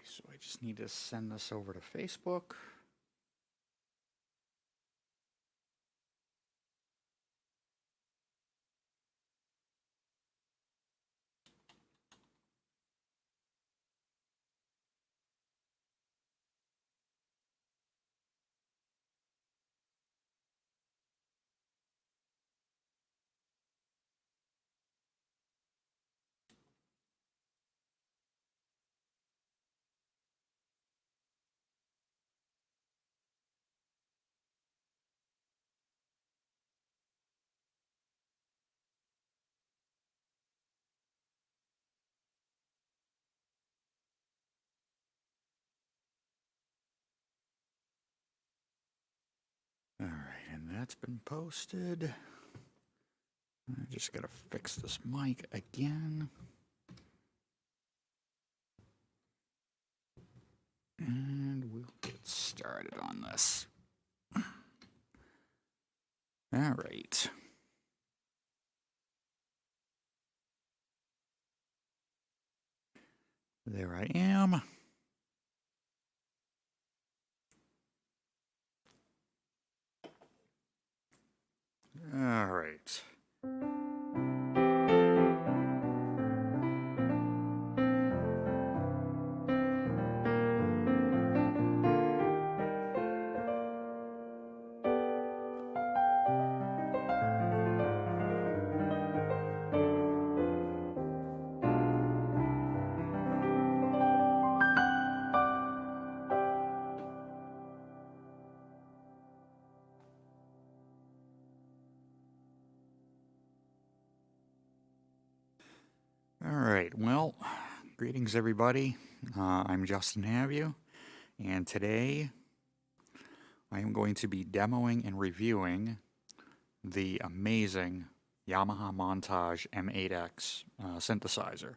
So I just need to send this over to Facebook. All right, and that's been posted. I just gotta fix this mic again. And we'll get started on this. All right. There I am. All right. All right, well, greetings everybody. I'm Justin Have and today I am going to be demoing and reviewing the amazing Yamaha Montage M8X synthesizer.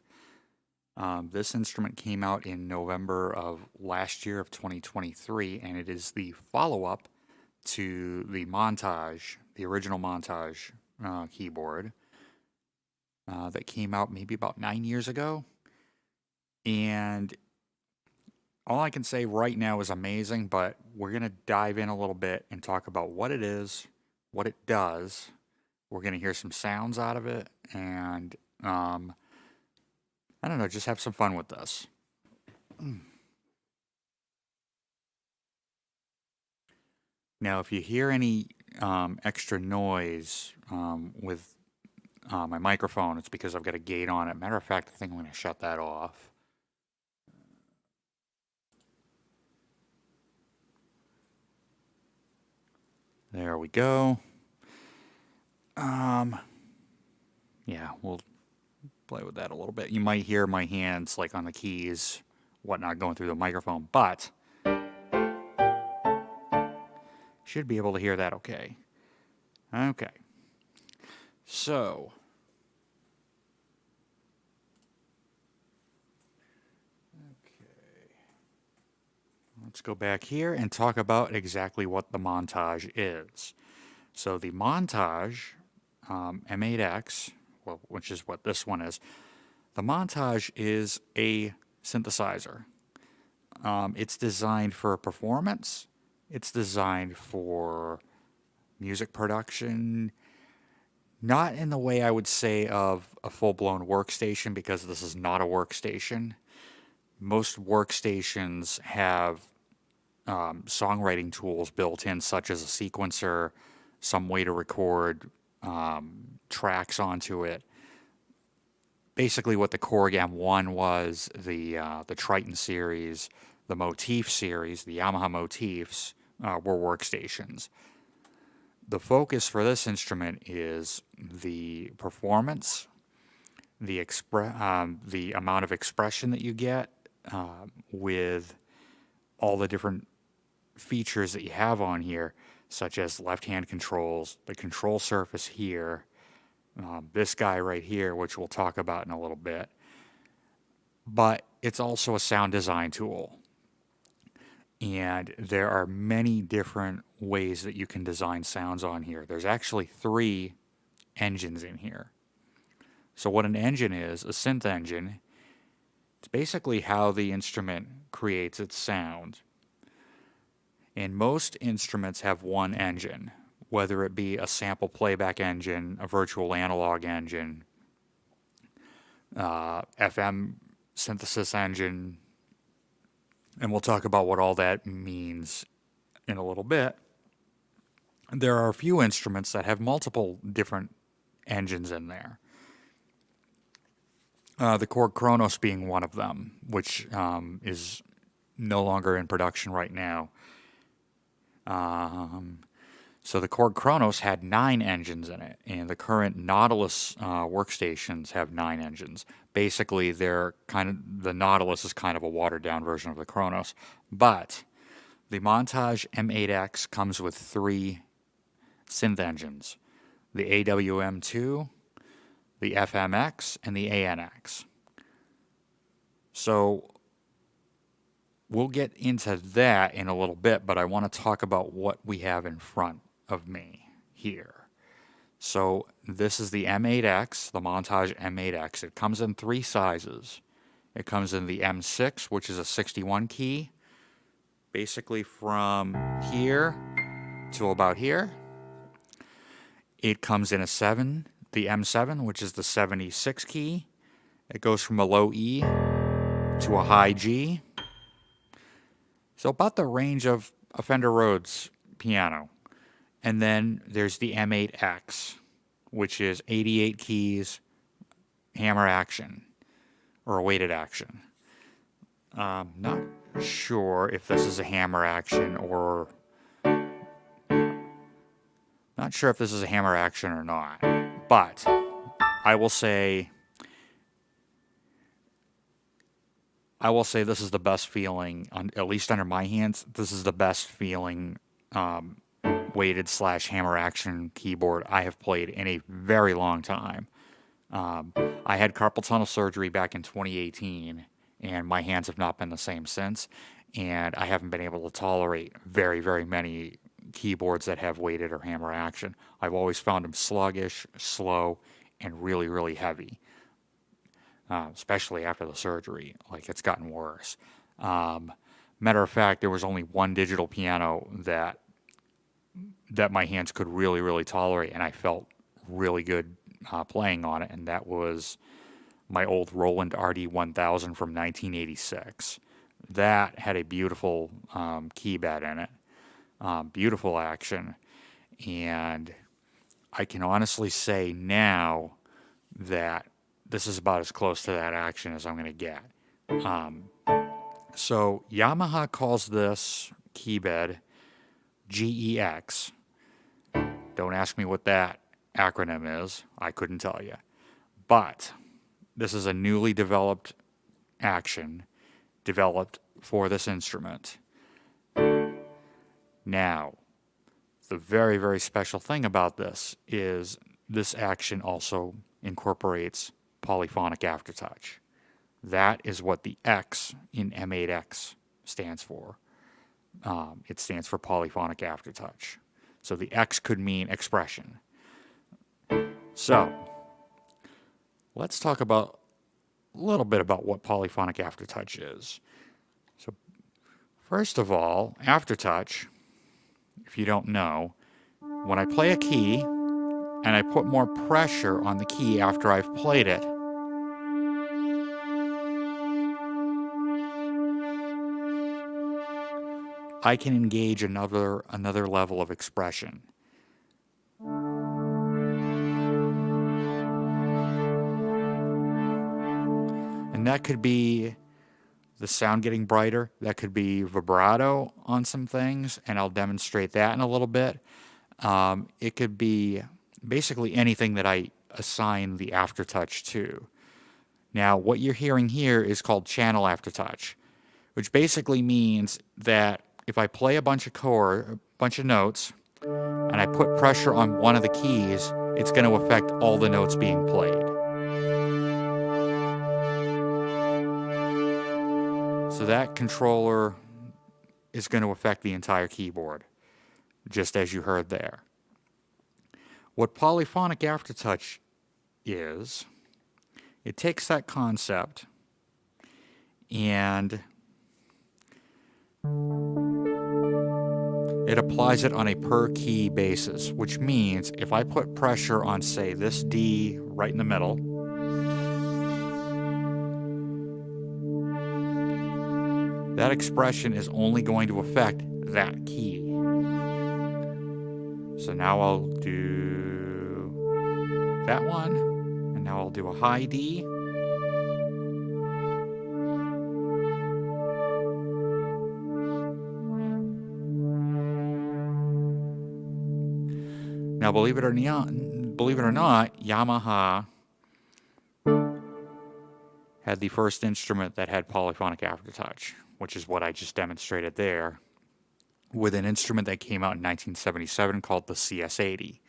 This instrument came out in November of last year of 2023, and it is the follow-up to the Montage, the original Montage keyboard that came out maybe about 9 years ago. And all I can say right now is amazing, but we're going to dive in a little bit and talk about what it is, what it does. We're going to hear some sounds out of it, and I don't know, just have some fun with this. Now, if you hear any extra noise with my microphone, it's because I've got a gate on it. Matter of fact, I think I'm going to shut that off. There we go. Yeah, we'll play with that a little bit. You might hear my hands like on the keys, whatnot, going through the microphone, but should be able to hear that okay. Okay. So, let's go back here and talk about exactly what the Montage is. So the Montage M8X, well, which is what this one is, the Montage is a synthesizer. It's designed for performance. It's designed for music production. Not in the way I would say of a full-blown workstation, because this is not a workstation. Most workstations have songwriting tools built in, such as a sequencer, some way to record tracks onto it. Basically, what the Korg M1 was, the Triton series, the Motif series, the Yamaha Motifs were workstations. The focus for this instrument is the performance, the amount of expression that you get with all the different features that you have on here, such as left-hand controls, the control surface here, this guy right here, which we'll talk about in a little bit. But it's also a sound design tool. And there are many different ways that you can design sounds on here. There's actually 3 engines in here. So what an engine is, a synth engine, it's basically how the instrument creates its sound. And most instruments have one engine, whether it be a sample playback engine, a virtual analog engine, FM synthesis engine, and we'll talk about what all that means in a little bit. There are a few instruments that have multiple different engines in there. The Korg Kronos being one of them, which is no longer in production right now. So the Korg Kronos had 9 engines in it, and the current Nautilus workstations have 9 engines. Basically, the Nautilus is kind of a watered-down version of the Kronos, but the Montage M8X comes with 3 synth engines: the AWM2, the FMX, and the ANX. So we'll get into that in a little bit, but I want to talk about what we have in front of me here. So this is the M8X, the Montage M8X. It comes in 3 sizes. It comes in the M6, which is a 61 key, basically from here to about here. It comes in a 7, the M7, which is the 76 key. It goes from a low E to a high G. So about the range of a Fender Rhodes piano. And then there's the M8X, which is 88 keys, hammer action, or a weighted action. Not sure if this is a hammer action or... Not sure if this is a hammer action or not. But I will say this is the best feeling, at least under my hands, this is the best feeling weighted / hammer action keyboard I have played in a very long time. I had carpal tunnel surgery back in 2018, and my hands have not been the same since, and I haven't been able to tolerate very, very many keyboards that have weighted or hammer action. I've always found them sluggish, slow, and really, really heavy. Especially after the surgery, like it's gotten worse. Matter of fact, there was only one digital piano that my hands could really, really tolerate, and I felt really good playing on it, and that was my old Roland RD1000 from 1986. That had a beautiful keybed in it, beautiful action, and I can honestly say now that this is about as close to that action as I'm going to get. So Yamaha calls this keybed GEX. Don't ask me what that acronym is. I couldn't tell you. But this is a newly developed action developed for this instrument. Now, the very, very special thing about this is this action also incorporates polyphonic aftertouch. That is what the X in M8X stands for. It stands for polyphonic aftertouch. So the X could mean expression. So let's talk about a little bit about what polyphonic aftertouch is. So first of all, aftertouch, if you don't know, when I play a key and I put more pressure on the key after I've played it, I can engage another level of expression. And that could be the sound getting brighter. That could be vibrato on some things, and I'll demonstrate that in a little bit. It could be basically anything that I assign the aftertouch to. Now, what you're hearing here is called channel aftertouch, which basically means that if I play a bunch of notes, and I put pressure on one of the keys, it's going to affect all the notes being played. So that controller is going to affect the entire keyboard, just as you heard there. What polyphonic aftertouch is, it takes that concept and It applies it on a per key basis, which means if I put pressure on, say, this D right in the middle, that expression is only going to affect that key. So now I'll do that one, and now I'll do a high D. Now, believe it or not, Yamaha had the first instrument that had polyphonic aftertouch, which is what I just demonstrated there, with an instrument that came out in 1977 called the CS80.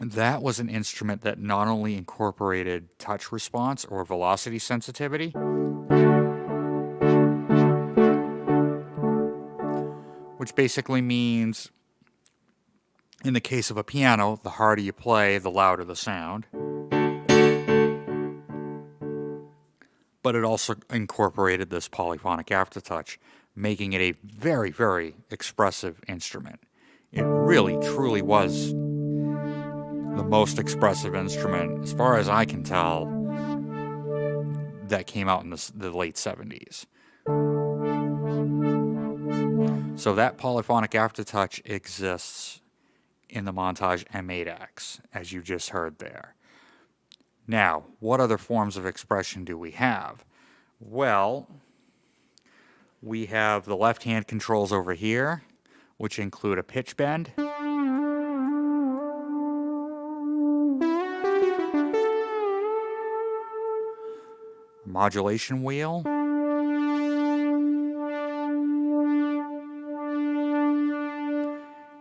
That was an instrument that not only incorporated touch response or velocity sensitivity, which basically means, in the case of a piano, the harder you play, the louder the sound. But it also incorporated this polyphonic aftertouch, making it a very, very expressive instrument. It really, truly was the most expressive instrument, as far as I can tell, that came out in the late 70s. So that polyphonic aftertouch exists in the Montage M8X, as you just heard there. Now, what other forms of expression do we have? Well, we have the left-hand controls over here, which include a pitch bend, modulation wheel,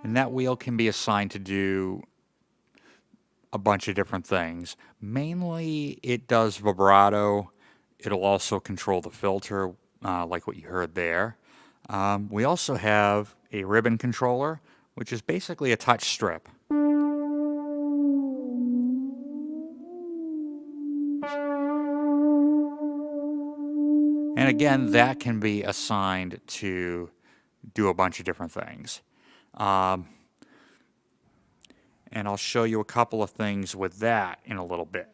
and that wheel can be assigned to do a bunch of different things. Mainly, it does vibrato. It'll also control the filter, like what you heard there. We also have a ribbon controller, which is basically a touch strip. And again, that can be assigned to do a bunch of different things. And I'll show you a couple of things with that in a little bit.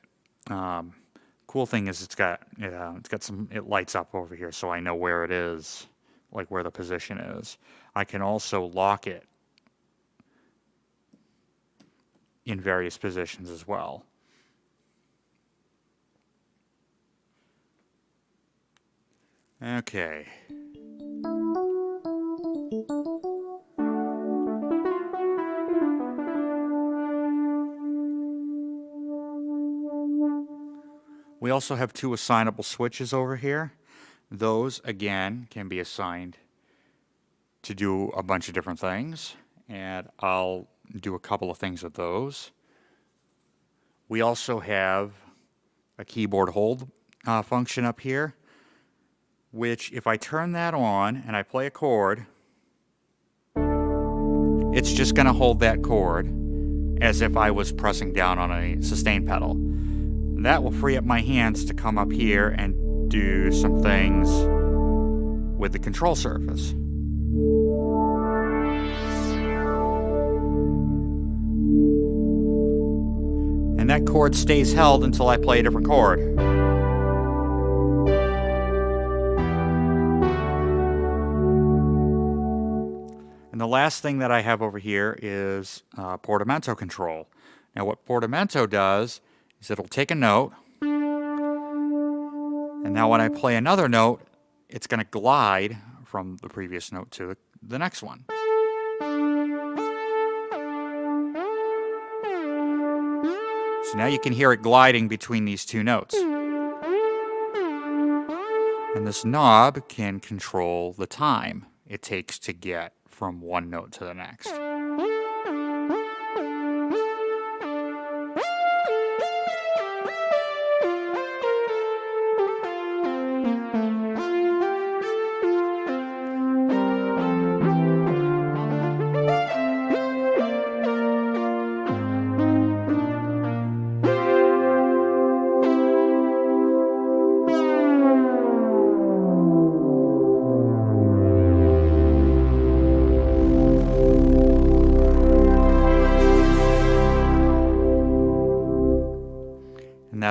Cool thing is it's got some, it lights up over here so I know where it is, like where the position is. I can also lock it in various positions as well. Okay. We also have two assignable switches over here. Those, again, can be assigned to do a bunch of different things, and I'll do a couple of things with those. We also have a keyboard hold function up here, which if I turn that on and I play a chord, it's just going to hold that chord as if I was pressing down on a sustain pedal. That will free up my hands to come up here and do some things with the control surface. And that chord stays held until I play a different chord. And the last thing that I have over here is portamento control. Now what portamento does is it'll take a note, and now when I play another note, it's going to glide from the previous note to the next one. So now you can hear it gliding between these two notes. And this knob can control the time it takes to get from one note to the next.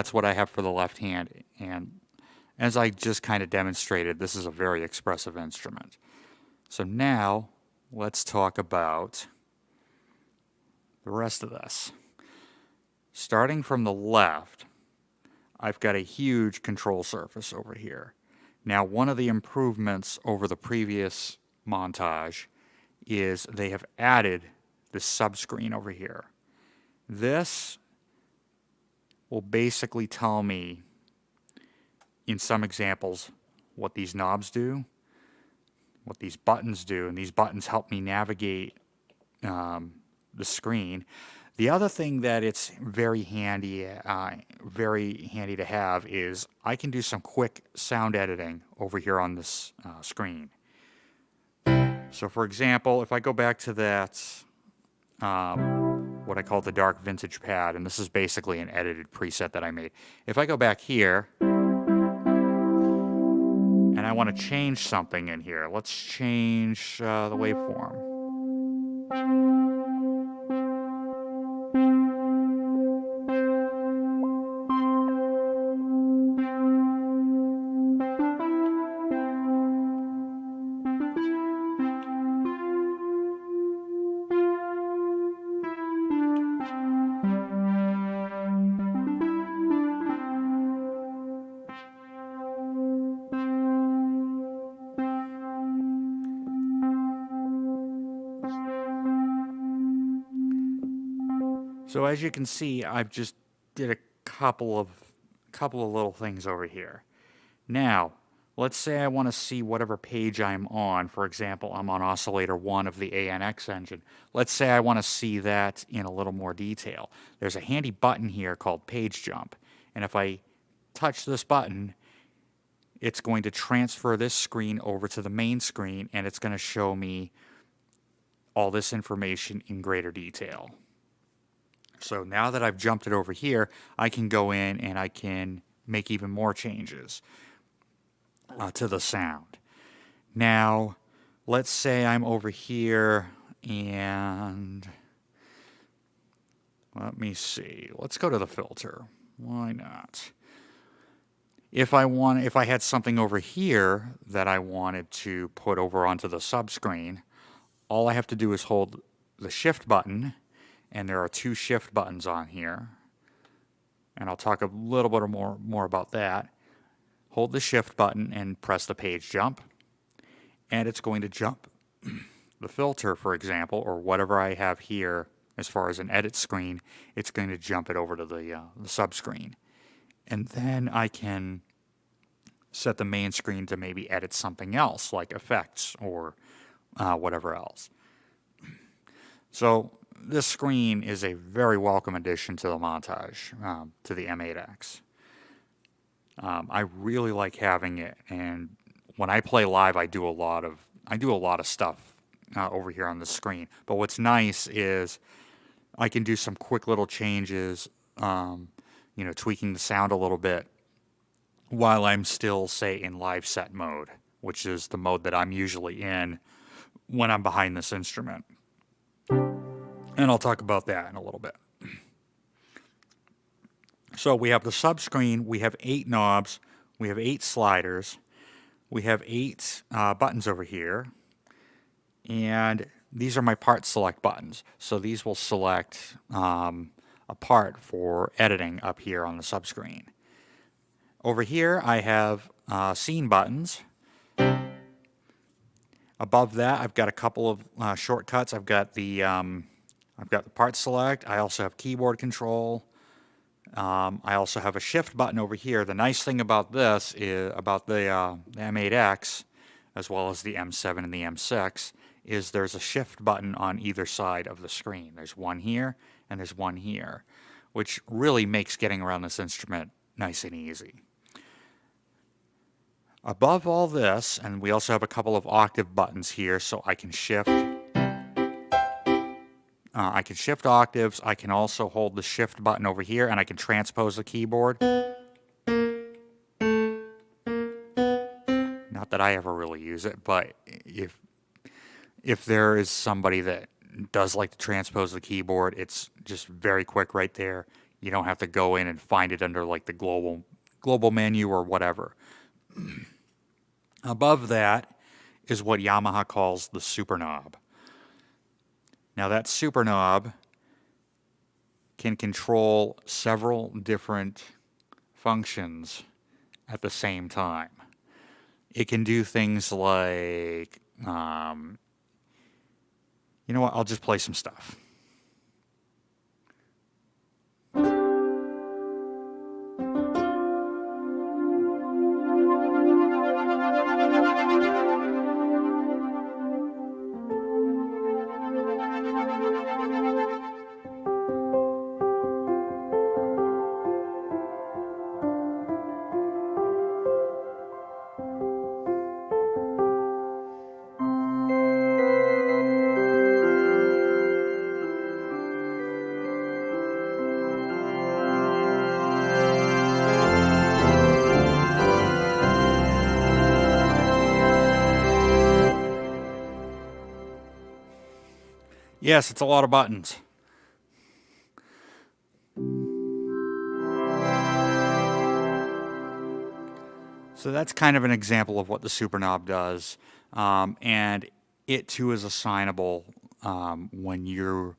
that's what I have for the left hand. And as I just kind of demonstrated, this is a very expressive instrument. So now let's talk about the rest of this. Starting from the left, I've got a huge control surface over here. Now, one of the improvements over the previous Montage is they have added this subscreen over here. This will basically tell me, in some examples, what these knobs do, what these buttons do, and these buttons help me navigate the screen. The other thing that it's very handy to have is I can do some quick sound editing over here on this screen. So, for example, if I go back to that, what I call the dark vintage pad, and this is basically an edited preset that I made. If I go back here, and I want to change something in here, let's change the waveform. So as you can see, I've just did a couple of little things over here. Now, let's say I want to see whatever page I'm on. For example, I'm on oscillator 1 of the ANX engine. Let's say I want to see that in a little more detail. There's a handy button here called page jump. And if I touch this button, it's going to transfer this screen over to the main screen, and it's going to show me all this information in greater detail. So now that I've jumped it over here, I can go in and I can make even more changes to the sound. Now, let's say I'm over here and let me see. Let's go to the filter. Why not? If I had something over here that I wanted to put over onto the subscreen, all I have to do is hold the shift button, and there are 2 shift buttons on here. And I'll talk a little bit more about that. Hold the shift button and press the page jump, and it's going to jump the filter, for example, or whatever I have here as far as an edit screen. It's going to jump it over to the subscreen. And then I can set the main screen to maybe edit something else, like effects or whatever else. So this screen is a very welcome addition to the Montage, to the M8X. I really like having it, and when I play live, I do a lot of stuff over here on the screen. But what's nice is I can do some quick little changes, tweaking the sound a little bit while I'm still, say, in live set mode, which is the mode that I'm usually in when I'm behind this instrument. And I'll talk about that in a little bit. So we have the subscreen, we have 8 knobs, we have 8 sliders, we have 8 buttons over here, and these are my part select buttons. So these will select a part for editing up here on the subscreen. Over here I have scene buttons. Above that I've got a couple of shortcuts. I've got the part select. I also have keyboard control. I also have a shift button over here. The nice thing about this is about the M8X, as well as the M7 and the M6, is there's a shift button on either side of the screen. There's one here and there's one here, which really makes getting around this instrument nice and easy. Above all this, and we also have a couple of octave buttons here, so I can shift. I can shift octaves. I can also hold the shift button over here, and I can transpose the keyboard. Not that I ever really use it, but if there is somebody that does like to transpose the keyboard, it's just very quick right there. You don't have to go in and find it under like the global menu or whatever. Above that is what Yamaha calls the super knob. Now that super knob can control several different functions at the same time. It can do things like, you know what, I'll just play some stuff. Yes, it's a lot of buttons. So that's kind of an example of what the super knob does. And it too is assignable when you're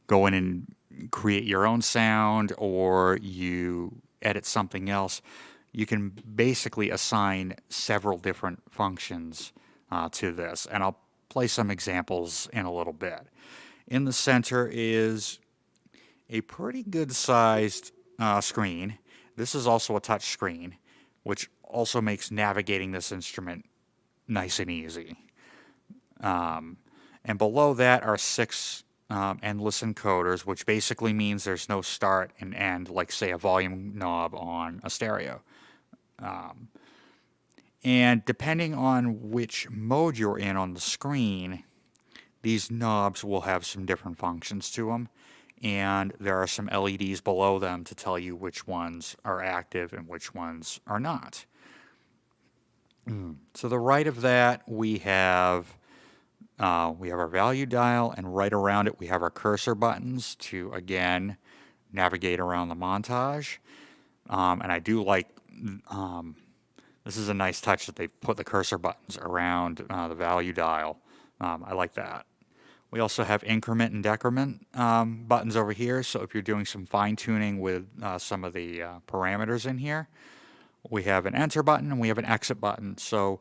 going and create your own sound or you edit something else. You can basically assign several different functions to this. And I'll play some examples in a little bit. In the center is a pretty good sized screen. This is also a touch screen, which also makes navigating this instrument nice and easy. And below that are 6 endless encoders, which basically means there's no start and end, like say a volume knob on a stereo. And depending on which mode you're in on the screen, these knobs will have some different functions to them, and there are some LEDs below them to tell you which ones are active and which ones are not. To the right of that, we have our value dial, and right around it we have our cursor buttons to, again, navigate around the montage. And I do like, this is a nice touch that they've put the cursor buttons around the value dial. I like that. We also have increment and decrement buttons over here, so if you're doing some fine-tuning with some of the parameters in here. We have an enter button and we have an exit button. So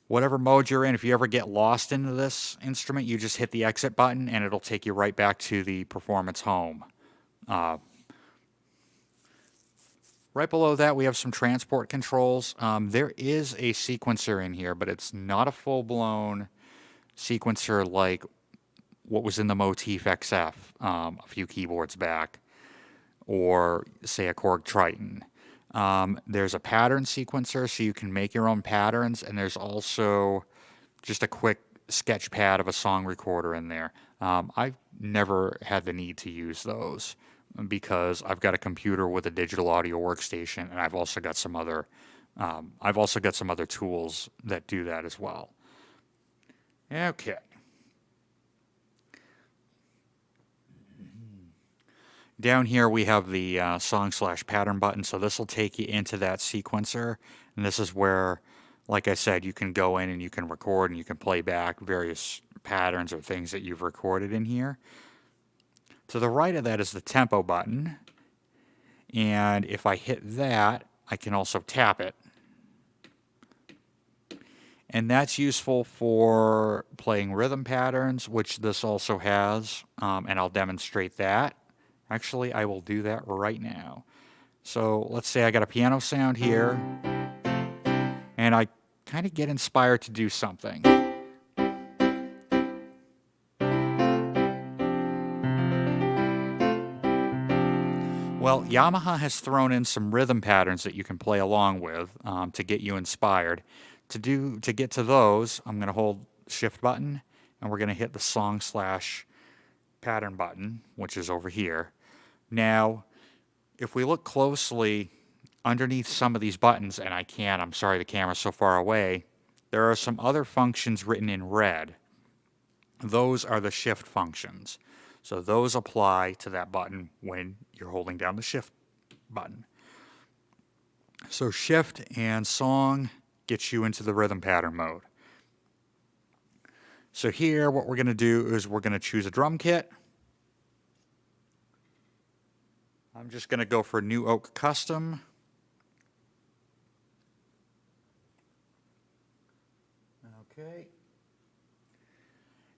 whatever mode you're in, if you ever get lost into this instrument, you just hit the exit button and it'll take you right back to the performance home. Right below that, we have some transport controls. There is a sequencer in here, but it's not a full-blown sequencer like what was in the Motif XF a few keyboards back, or say a Korg Triton. There's a pattern sequencer, so you can make your own patterns, and there's also just a quick sketch pad of a song recorder in there. I've never had the need to use those because I've got a computer with a digital audio workstation, and I've also got some other tools that do that as well. Okay. Down here we have the song/pattern button, so this will take you into that sequencer, and this is where, like I said, you can go in and you can record and you can play back various patterns or things that you've recorded in here. To the right of that is the tempo button, and if I hit that, I can also tap it. And that's useful for playing rhythm patterns, which this also has, and I'll demonstrate that. Actually, I will do that right now. So let's say I got a piano sound here, and I kind of get inspired to do something. Well, Yamaha has thrown in some rhythm patterns that you can play along with to get you inspired. To get to those, I'm going to hold Shift button, and we're going to hit the song/pattern button, which is over here. Now, if we look closely underneath some of these buttons, and I'm sorry the camera's so far away, there are some other functions written in red. Those are the shift functions. So those apply to that button when you're holding down the shift button. So shift and song gets you into the rhythm pattern mode. So here what we're going to do is we're going to choose a drum kit. I'm just going to go for New Oak Custom. Okay.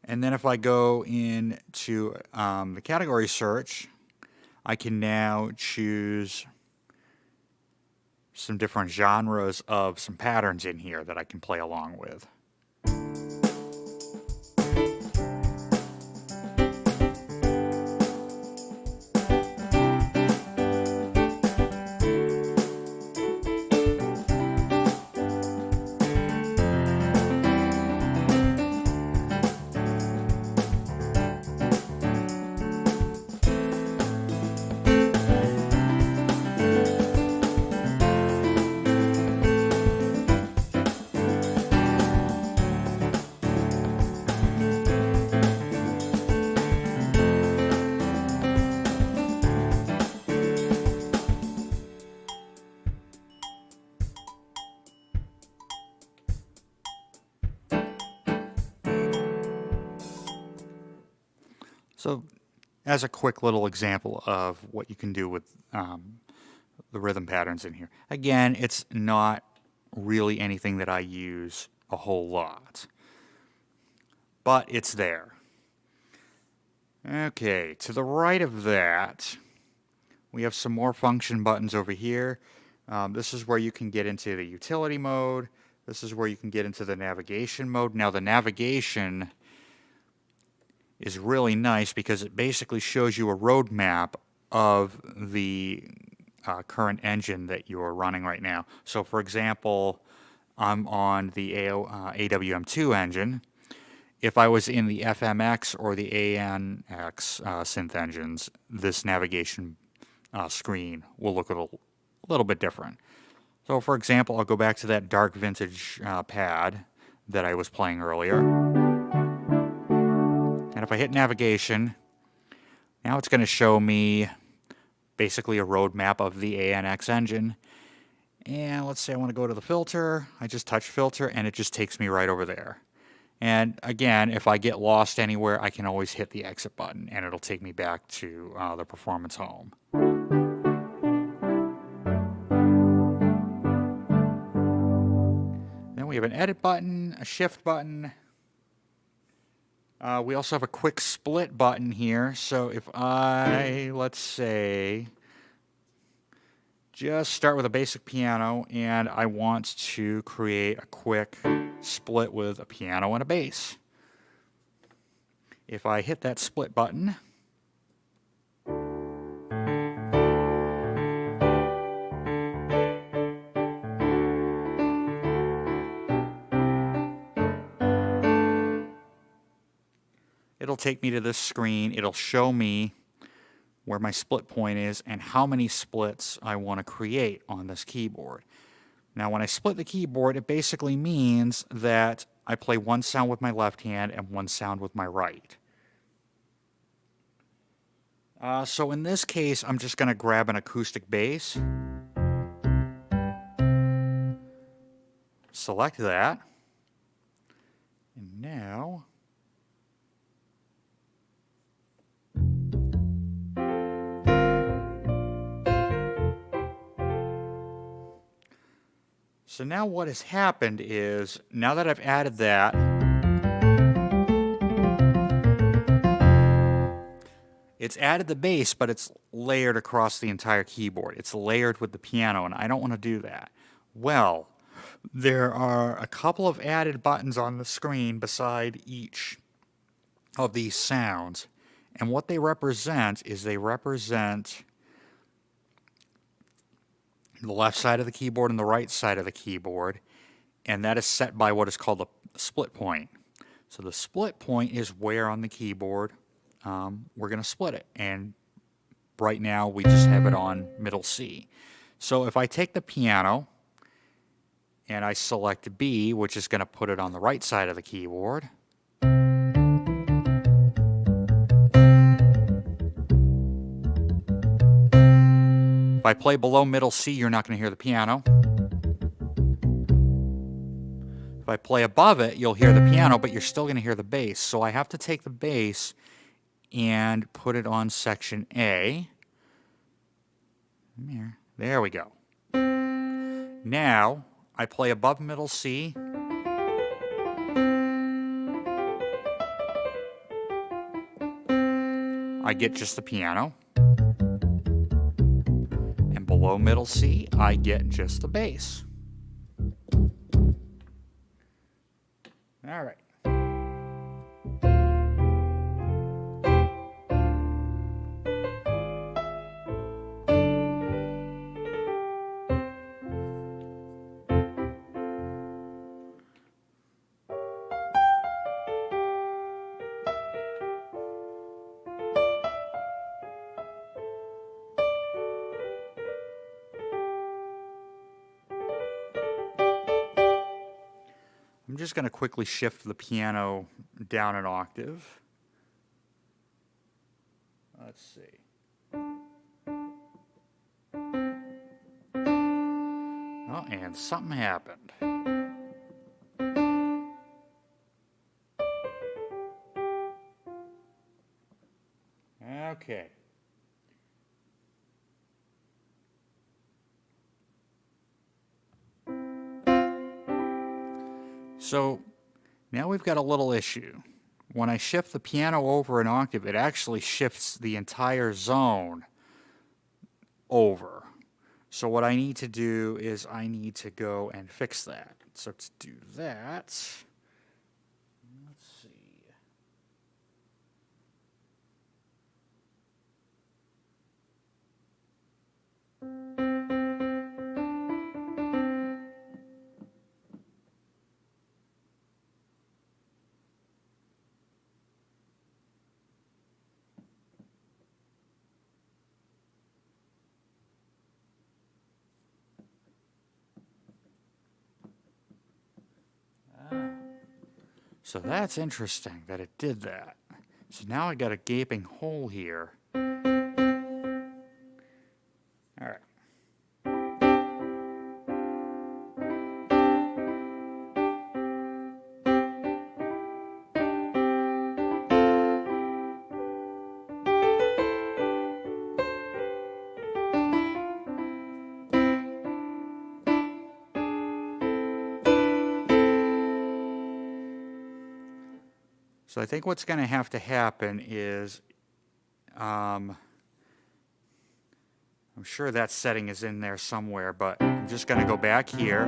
And then if I go into the category search, I can now choose some different genres of some patterns in here that I can play along with. So as a quick little example of what you can do with the rhythm patterns in here. Again, it's not really anything that I use a whole lot, but it's there. Okay, to the right of that, we have some more function buttons over here. This is where you can get into the utility mode. This is where you can get into the navigation mode. Now the navigation is really nice because it basically shows you a roadmap of the current engine that you're running right now. So for example, I'm on the AWM2 engine. If I was in the FMX or the ANX synth engines, this navigation screen will look a little bit different. So for example, I'll go back to that dark vintage pad that I was playing earlier. And if I hit navigation, now it's going to show me basically a roadmap of the ANX engine. And let's say I want to go to the filter. I just touch filter and it just takes me right over there. And again, if I get lost anywhere, I can always hit the exit button and it'll take me back to the performance home. Then we have an edit button, a shift button. We also have a quick split button here. So if I, let's say, just start with a basic piano and I want to create a quick split with a piano and a bass. If I hit that split button, it'll take me to this screen. It'll show me where my split point is and how many splits I want to create on this keyboard. Now when I split the keyboard, it basically means that I play one sound with my left hand and one sound with my right. So in this case, I'm just going to grab an acoustic bass, select that, and now so now what has happened is, now that I've added that, it's added the bass, but it's layered across the entire keyboard. It's layered with the piano, and I don't want to do that. Well, there are a couple of added buttons on the screen beside each of these sounds, and what they represent is they represent the left side of the keyboard and the right side of the keyboard, and that is set by what is called the split point. So the split point is where on the keyboard we're going to split it, and right now we just have it on middle C. So if I take the piano and I select B, which is going to put it on the right side of the keyboard, I play below middle C, you're not going to hear the piano. If I play above it, you'll hear the piano, but you're still going to hear the bass. So I have to take the bass and put it on section A. There we go. Now, I play above middle C. I get just the piano. And below middle C, I get just the bass. All right. I'm just going to quickly shift the piano down an octave. Let's see. Oh, and something happened. Okay. So now we've got a little issue. When I shift the piano over an octave, it actually shifts the entire zone over. So what I need to do is I need to go and fix that. So to do that, let's see. So that's interesting that it did that. So now I got a gaping hole here. All right. So I think what's going to have to happen is, I'm sure that setting is in there somewhere, but I'm just going to go back here.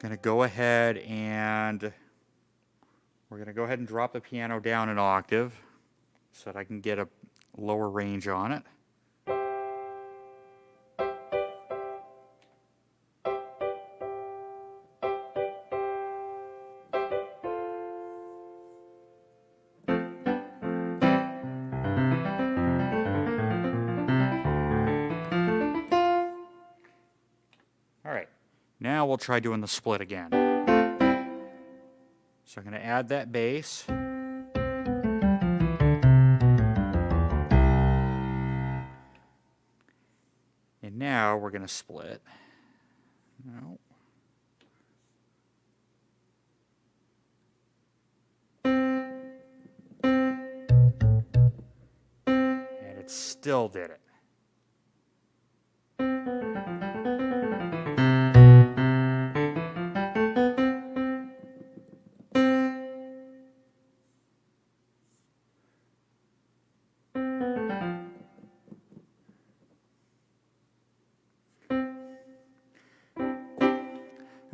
Going to go ahead and we're going to go ahead and drop the piano down an octave so that I can get a lower range on it. Now we'll try doing the split again. So I'm going to add that bass. And now we're going to split. No. And it still did it.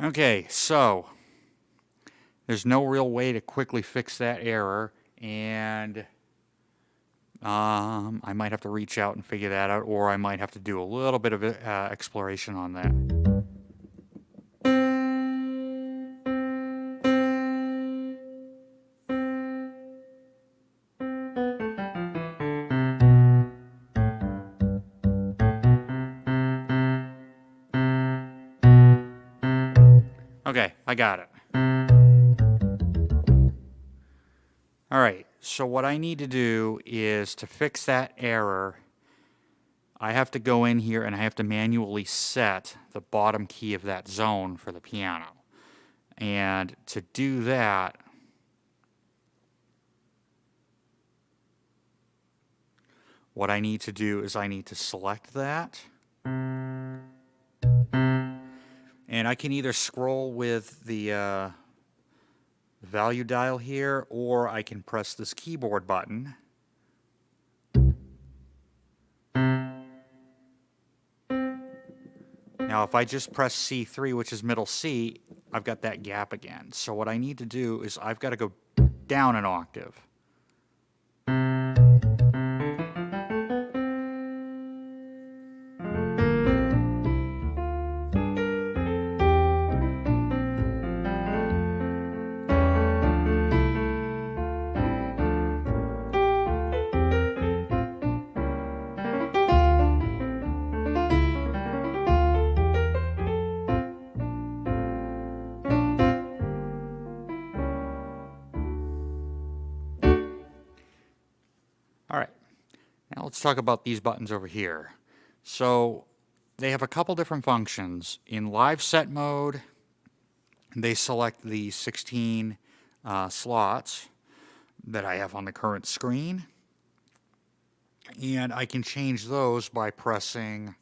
Okay, so there's no real way to quickly fix that error, and I might have to reach out and figure that out, or I might have to do a little bit of exploration on that. Okay, I got it. All right, So what I need to do is to fix that error, I have to go in here and I have to manually set the bottom key of that zone for the piano. And to do that, what I need to do is I need to select that. And I can either scroll with the value dial here, or I can press this keyboard button. Now, if I just press C3, which is middle C, I've got that gap again. So what I need to do is I've got to go down an octave. All right, now let's talk about these buttons over here. So they have a couple different functions. In live set mode, they select the 16 slots that I have on the current screen. And I can change those by pressing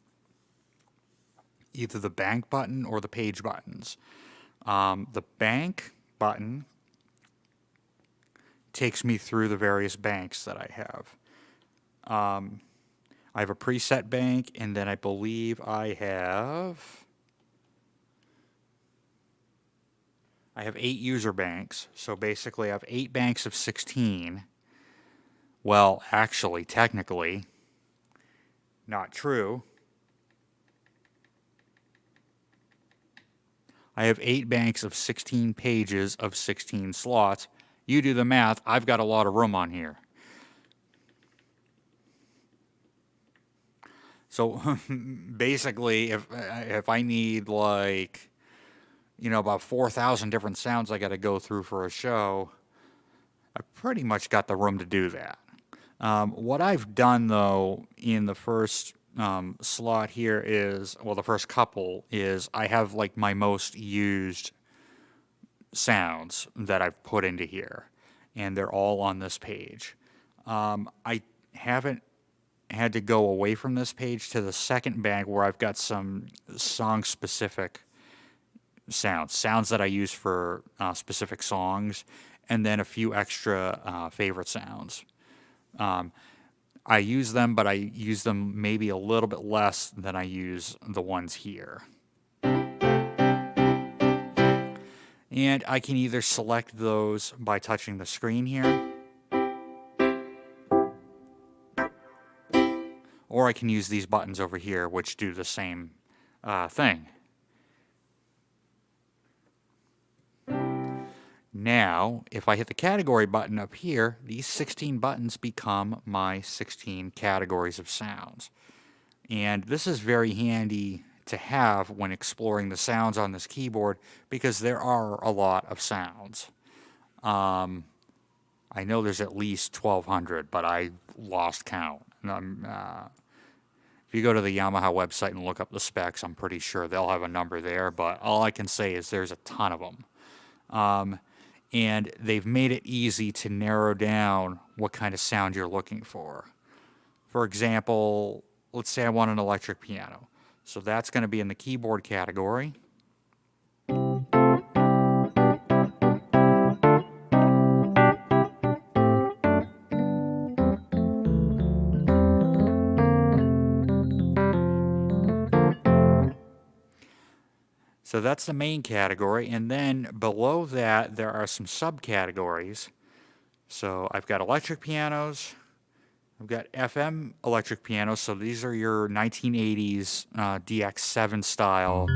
either the bank button or the page buttons. The bank button takes me through the various banks that I have. I have a preset bank, and then I believe I have 8 user banks. So basically I have 8 banks of 16. Well, actually, technically, not true. I have 8 banks of 16 pages of 16 slots. You do the math, I've got a lot of room on here. So basically, if I need like, about 4,000 different sounds I got to go through for a show, I pretty much got the room to do that. What I've done though in the first slot here is, well, the first couple is I have like my most used sounds that I've put into here, and they're all on this page. I haven't had to go away from this page to the second bank where I've got some song-specific sounds that I use for specific songs, and then a few extra favorite sounds. I use them, but I use them maybe a little bit less than I use the ones here. And I can either select those by touching the screen here, or I can use these buttons over here, which do the same thing. Now, if I hit the category button up here, these 16 buttons become my 16 categories of sounds. And this is very handy to have when exploring the sounds on this keyboard, because there are a lot of sounds. I know there's at least 1,200, but I lost count. If you go to the Yamaha website and look up the specs, I'm pretty sure they'll have a number there, but all I can say is there's a ton of them. And they've made it easy to narrow down what kind of sound you're looking for. For example, let's say I want an electric piano. So that's going to be in the keyboard category. So that's the main category, and then below that there are some subcategories. So I've got electric pianos, I've got FM electric pianos, so these are your 1980s DX7 style.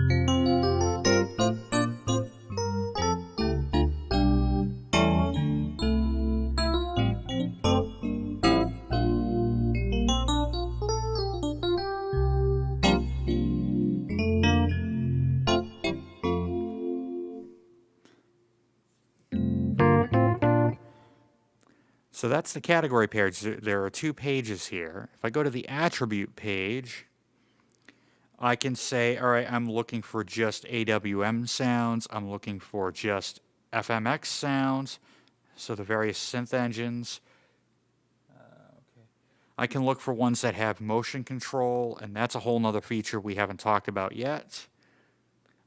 So that's the category page. There are 2 pages here. If I go to the attribute page, I can say, all right, I'm looking for just AWM sounds. I'm looking for just FMX sounds. So the various synth engines. I can look for ones that have motion control, and that's a whole nother feature we haven't talked about yet.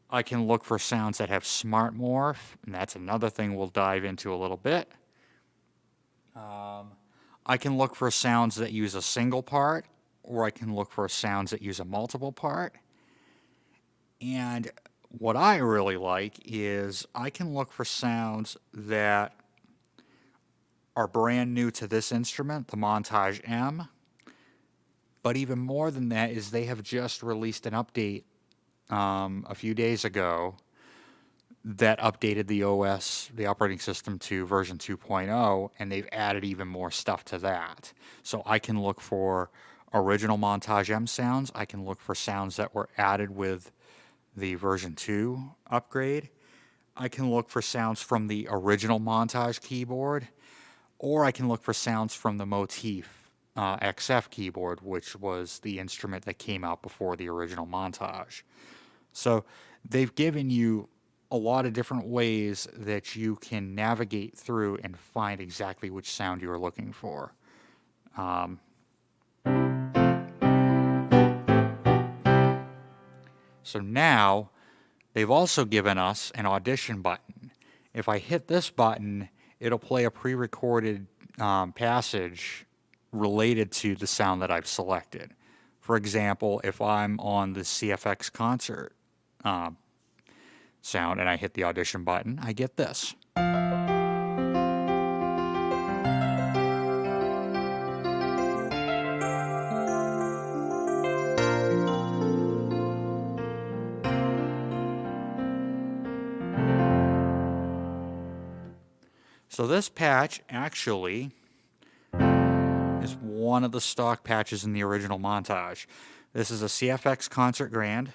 I can look for sounds that have smart morph, and that's another thing we'll dive into a little bit. I can look for sounds that use a single part, or I can look for sounds that use a multiple part. And what I really like is I can look for sounds that are brand new to this instrument, the Montage M. But even more than that is they have just released an update a few days ago that updated the OS, the operating system, to version 2.0, and they've added even more stuff to that. So I can look for original Montage M sounds. I can look for sounds that were added with the version 2 upgrade. I can look for sounds from the original Montage keyboard, or I can look for sounds from the Motif XF keyboard, which was the instrument that came out before the original Montage. So they've given you a lot of different ways that you can navigate through and find exactly which sound you are looking for. So now they've also given us an audition button. If I hit this button, it'll play a pre-recorded passage related to the sound that I've selected. For example, if I'm on the CFX concert sound and I hit the audition button, I get this. So this patch actually is one of the stock patches in the original Montage. This is a CFX Concert Grand.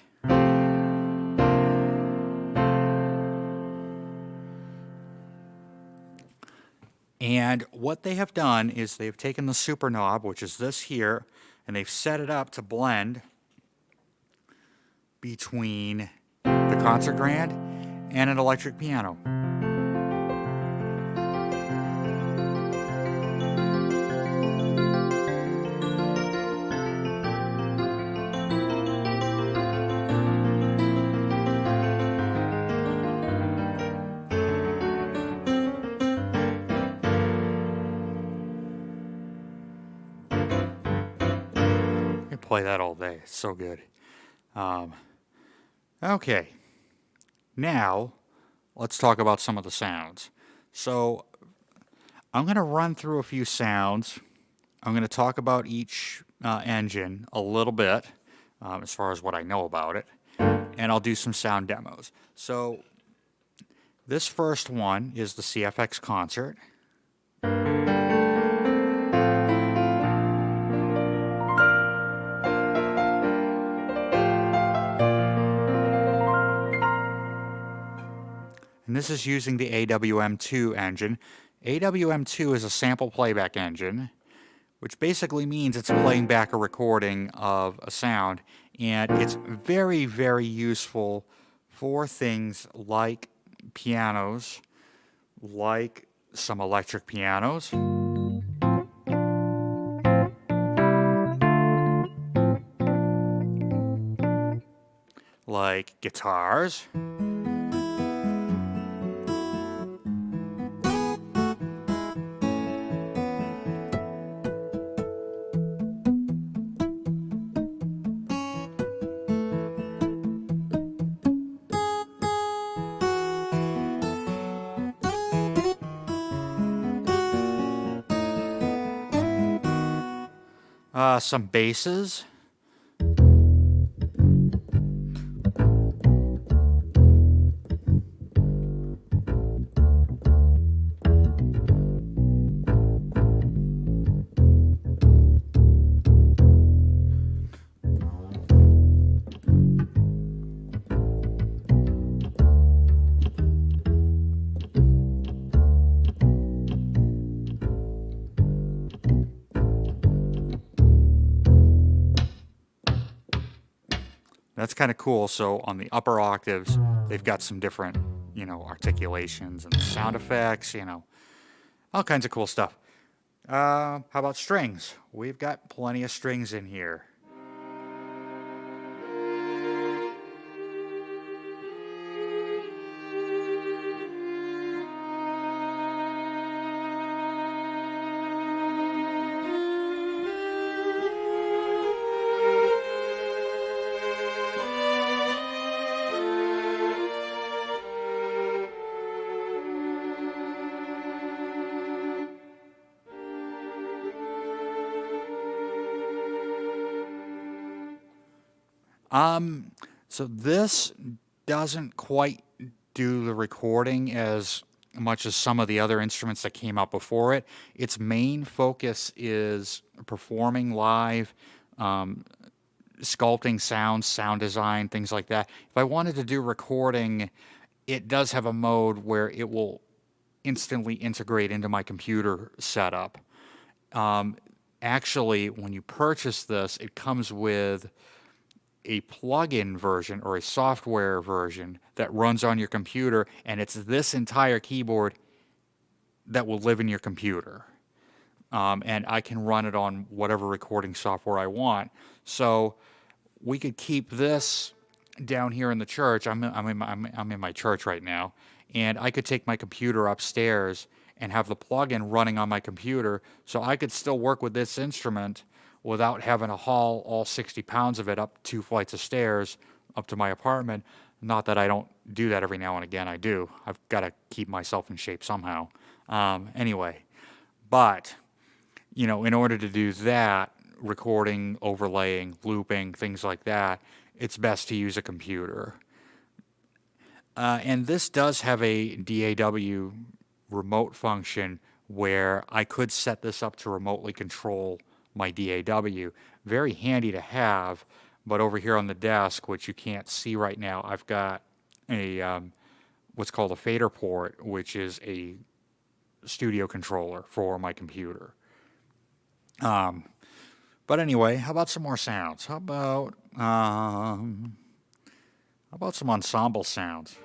And what they have done is they've taken the super knob, which is this here, and they've set it up to blend between the Concert Grand and an electric piano. Play that all day. It's so good. Okay. Now, let's talk about some of the sounds. So, I'm going to run through a few sounds. I'm going to talk about each engine a little bit, as far as what I know about it. And I'll do some sound demos. So, this first one is the CFX Concert. And this is using the AWM2 engine. AWM2 is a sample playback engine, which basically means it's playing back a recording of a sound. And it's very, very useful for things like pianos, like some electric pianos. Like guitars. Some basses. That's kind of cool. So on the upper octaves, they've got some different, articulations and sound effects, all kinds of cool stuff. How about strings? We've got plenty of strings in here. So this doesn't quite do the recording as much as some of the other instruments that came out before it. Its main focus is performing live, sculpting sounds, sound design, things like that. If I wanted to do recording, it does have a mode where it will instantly integrate into my computer setup. Actually, when you purchase this, it comes with a plug-in version or a software version that runs on your computer, and it's this entire keyboard that will live in your computer. And I can run it on whatever recording software I want. So we could keep this down here in the church. I'm in my church right now, and I could take my computer upstairs and have the plug-in running on my computer, so I could still work with this instrument without having to haul all 60 pounds of it up 2 flights of stairs up to my apartment. Not that I don't do that every now and again. I do. I've got to keep myself in shape somehow. Anyway, but, in order to do that, recording, overlaying, looping, things like that, it's best to use a computer. And this does have a DAW remote function where I could set this up to remotely control my DAW. Very handy to have, but over here on the desk, which you can't see right now, I've got a what's called a fader port, which is a studio controller for my computer. But anyway, how about some more sounds? How about some ensemble sounds?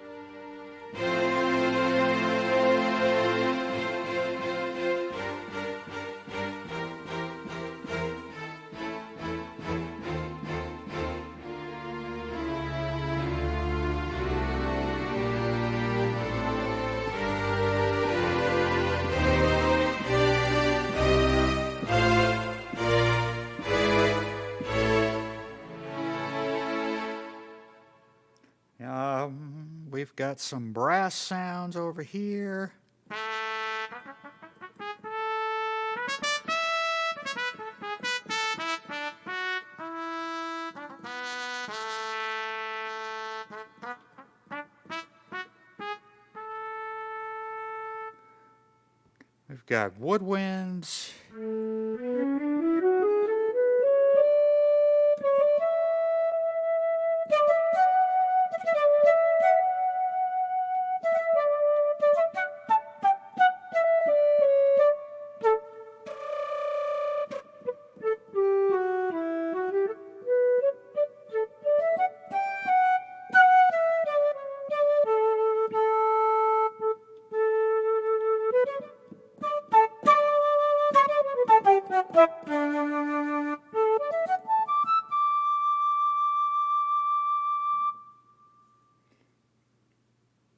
We've got some brass sounds over here. We've got woodwinds.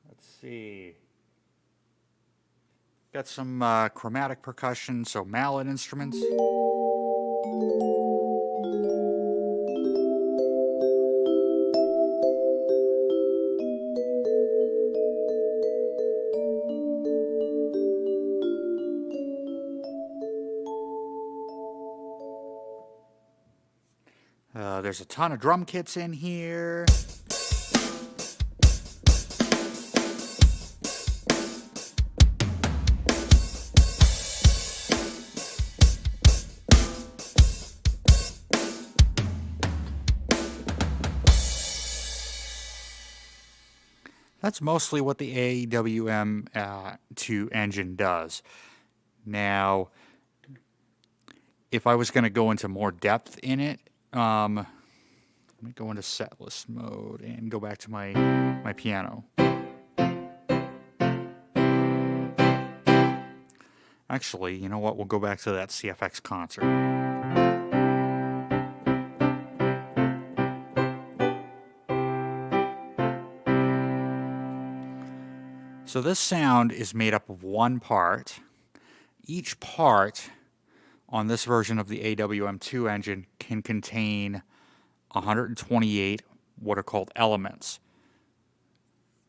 Let's see. Got some chromatic percussion, so mallet instruments. There's a ton of drum kits in here. That's mostly what the AWM2 engine does. Now, if I was going to go into more depth in it, Let me go into set list mode and go back to my piano. Actually, you know what? We'll go back to that CFX concert. So this sound is made up of one part. Each part on this version of the AWM2 engine can contain 128 what are called elements.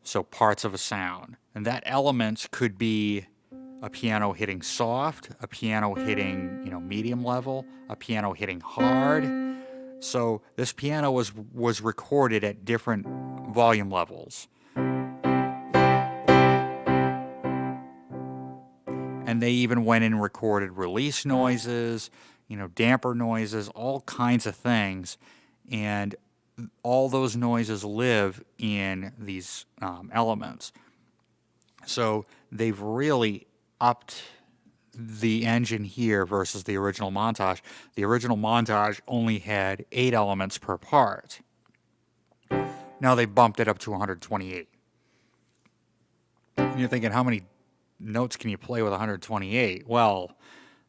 So parts of a sound. And that elements could be a piano hitting soft, a piano hitting, medium level, a piano hitting hard. So this piano was recorded at different volume levels. And they even went in and recorded release noises, damper noises, all kinds of things. And all those noises live in these elements. So they've really upped the engine here versus the original Montage. The original Montage only had 8 elements per part. Now they bumped it up to 128. And you're thinking, how many notes can you play with 128? Well,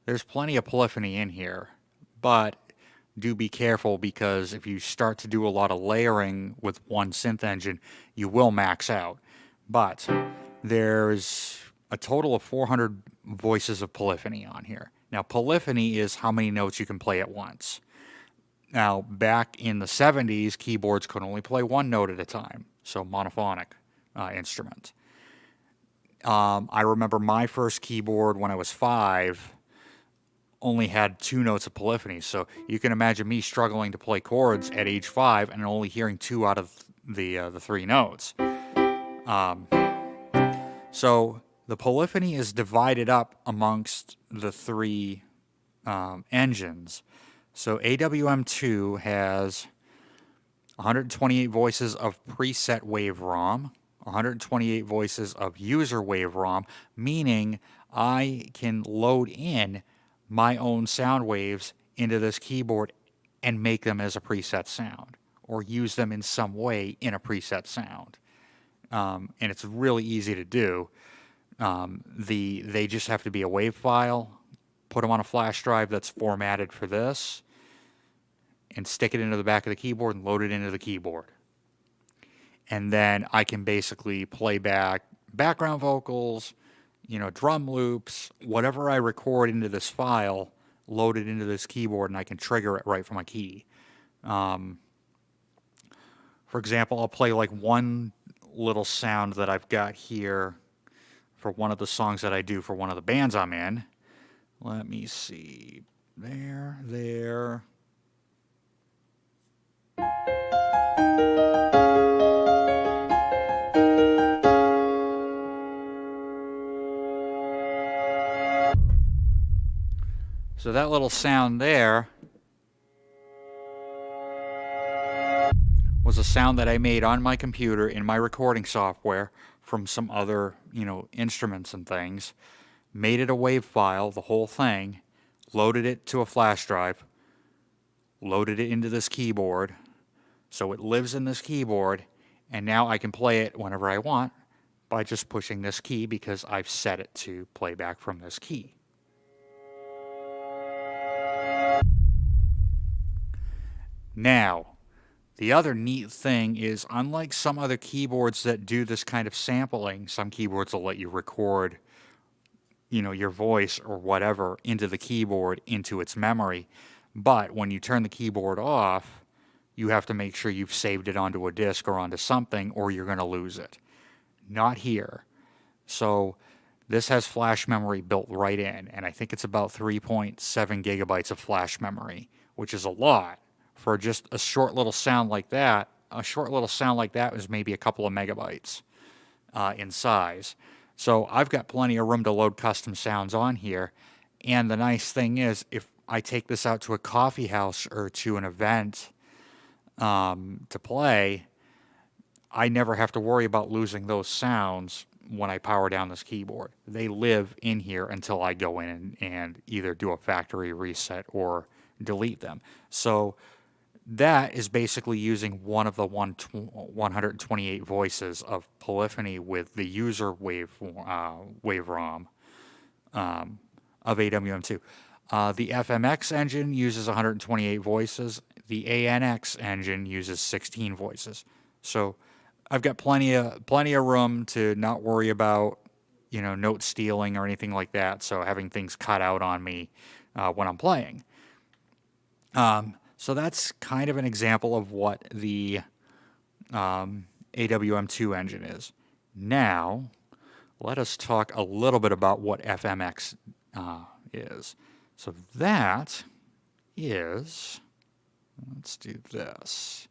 there's plenty of polyphony in here, but do be careful, because if you start to do a lot of layering with one synth engine, you will max out. But there's a total of 400 voices of polyphony on here. Now, polyphony is how many notes you can play at once. Now, back in the 70s, keyboards could only play one note at a time, so monophonic instrument. I remember my first keyboard when I was 5 only had 2 notes of polyphony, so you can imagine me struggling to play chords at age 5 and only hearing 2 out of the 3 notes. So the polyphony is divided up amongst the 3 engines. So AWM2 has 128 voices of preset wave ROM, 128 voices of user wave ROM, meaning I can load in my own sound waves into this keyboard and make them as a preset sound, or use them in some way in a preset sound. And it's really easy to do. They just have to be a wave file, put them on a flash drive that's formatted for this, and stick it into the back of the keyboard and load it into the keyboard. And then I can basically play back background vocals, drum loops, whatever I record into this file, load it into this keyboard, and I can trigger it right from a key. For example, I'll play like one little sound that I've got here for one of the songs that I do for one of the bands I'm in. Let me see. There. So that little sound there was a sound that I made on my computer in my recording software from some other, instruments and things. Made it a wave file, the whole thing, loaded it to a flash drive, loaded it into this keyboard, so it lives in this keyboard, and now I can play it whenever I want by just pushing this key because I've set it to play back from this key. Now, the other neat thing is, unlike some other keyboards that do this kind of sampling, some keyboards will let you record, your voice or whatever into the keyboard, into its memory. But when you turn the keyboard off, you have to make sure you've saved it onto a disk or onto something, or you're going to lose it. Not here. So this has flash memory built right in, and I think it's about 3.7 gigabytes of flash memory, which is a lot. For just a short little sound like that, is maybe a couple of megabytes in size. So I've got plenty of room to load custom sounds on here. And the nice thing is, if I take this out to a coffee house or to an event to play, I never have to worry about losing those sounds when I power down this keyboard. They live in here until I go in and either do a factory reset or delete them. So that is basically using one of the 128 voices of polyphony with the user waveform of AWM2. The FMX engine uses 128 voices. The ANX engine uses 16 voices. So I've got plenty of room to not worry about, note stealing or anything like that. So having things cut out on me when I'm playing. So that's kind of an example of what the AWM2 engine is. Now, let us talk a little bit about what FMX is. So that is, let's do this.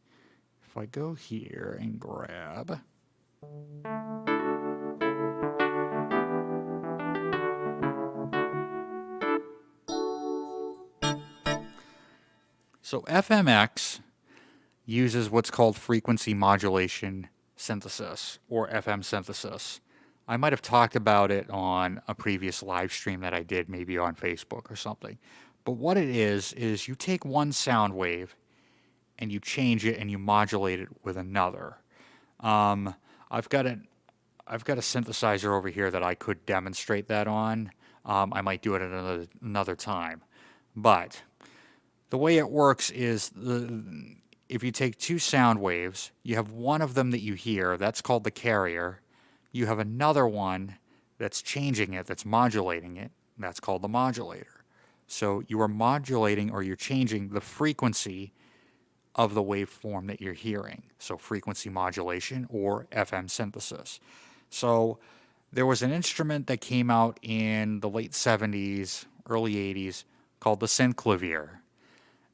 If I go here and grab, so FMX uses what's called frequency modulation synthesis, or FM synthesis. I might have talked about it on a previous live stream that I did, maybe on Facebook or something. But what it is you take one sound wave and you change it and you modulate it with another. I've got a synthesizer over here that I could demonstrate that on. I might do it at another time. But the way it works is if you take two sound waves, you have one of them that you hear, that's called the carrier. You have another one that's changing it, that's modulating it, that's called the modulator. So you are modulating, or you're changing the frequency of the waveform that you're hearing. So frequency modulation, or FM synthesis. So there was an instrument that came out in the late 70s, early 80s, called the synclavier.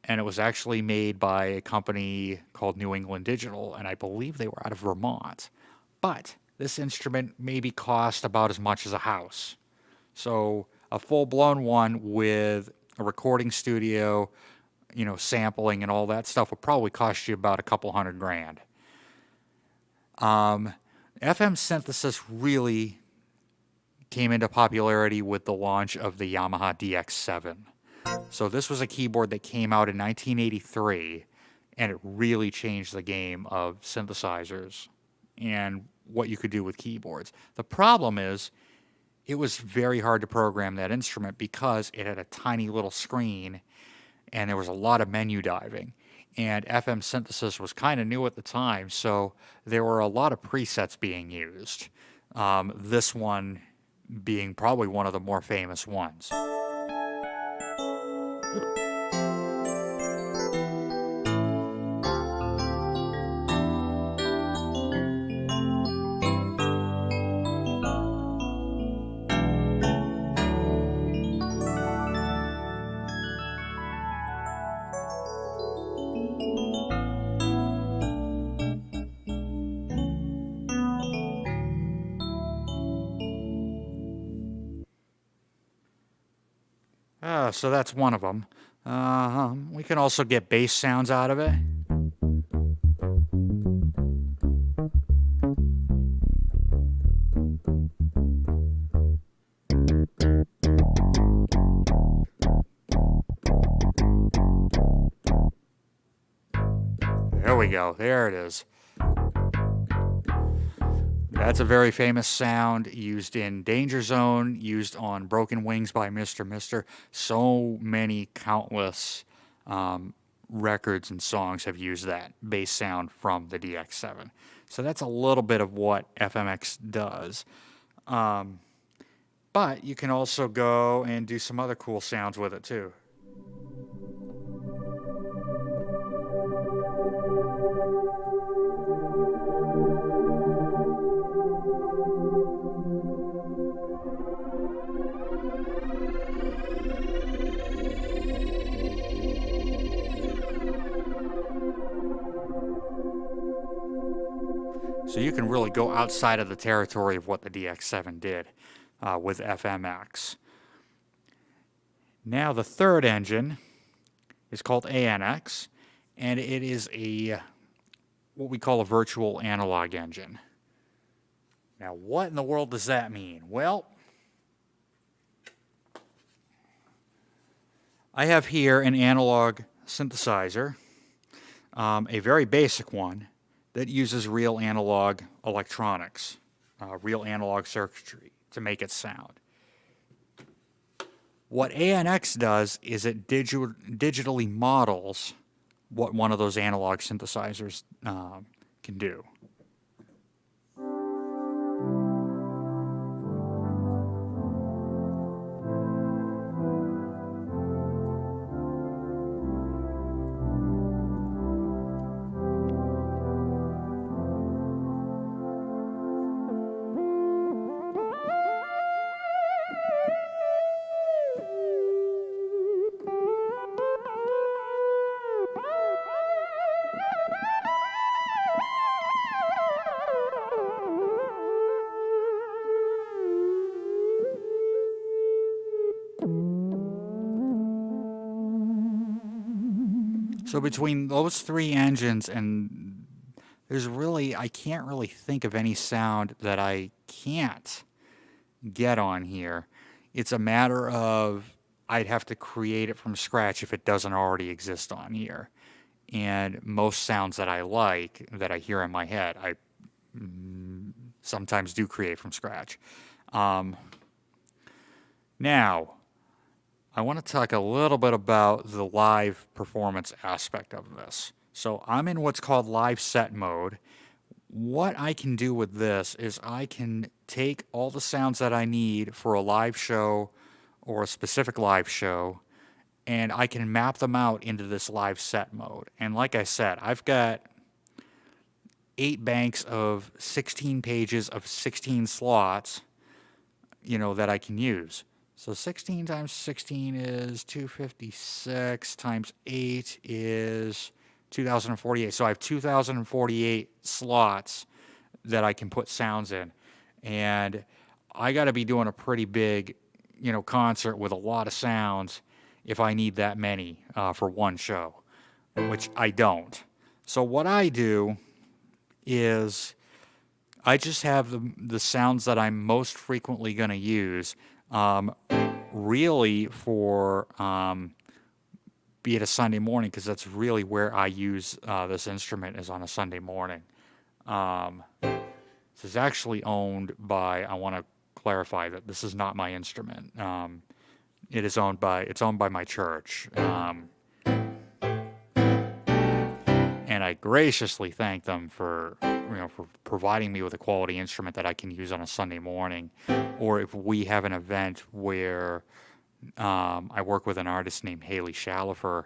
And it was actually made by a company called New England Digital, and I believe they were out of Vermont. But this instrument maybe cost about as much as a house. So a full-blown one with a recording studio, sampling and all that stuff would probably cost you about a couple $100,000. FM synthesis really came into popularity with the launch of the Yamaha DX7. So this was a keyboard that came out in 1983, and it really changed the game of synthesizers and what you could do with keyboards. The problem is, it was very hard to program that instrument because it had a tiny little screen and there was a lot of menu diving. And FM synthesis was kind of new at the time, so there were a lot of presets being used. This one being probably one of the more famous ones. So that's one of them. We can also get bass sounds out of it. There we go. There it is. That's a very famous sound used in Danger Zone, used on Broken Wings by Mr. Mister. So many countless records and songs have used that bass sound from the DX7. So that's a little bit of what FMX does. But you can also go and do some other cool sounds with it too. So you can really go outside of the territory of what the DX7 did with FMX. Now the third engine is called ANX, and it is what we call a virtual analog engine. Now what in the world does that mean? Well, I have here an analog synthesizer. a very basic one that uses real analog electronics, real analog circuitry to make it sound. What ANX does is it digitally models what one of those analog synthesizers can do. So between those three engines, and I can't really think of any sound that I can't get on here. It's a matter of I'd have to create it from scratch if it doesn't already exist on here. And most sounds that I like, that I hear in my head, I sometimes do create from scratch. Now, I want to talk a little bit about the live performance aspect of this. So I'm in what's called live set mode. What I can do with this is I can take all the sounds that I need for a live show or a specific live show, and I can map them out into this live set mode. And like I said, I've got 8 banks of 16 pages of 16 slots, that I can use. So 16 times 16 is 256, times 8 is 2048. So I have 2048 slots that I can put sounds in. And I got to be doing a pretty big, concert with a lot of sounds if I need that many for one show, which I don't. So what I do is I just have the sounds that I'm most frequently going to use, really for, be it a Sunday morning, because that's really where I use this instrument, is on a Sunday morning. This is actually owned by, I want to clarify that this is not my instrument. It's owned by my church. And I graciously thank them for providing me with a quality instrument that I can use on a Sunday morning, or if we have an event where I work with an artist named Haley Shalifer,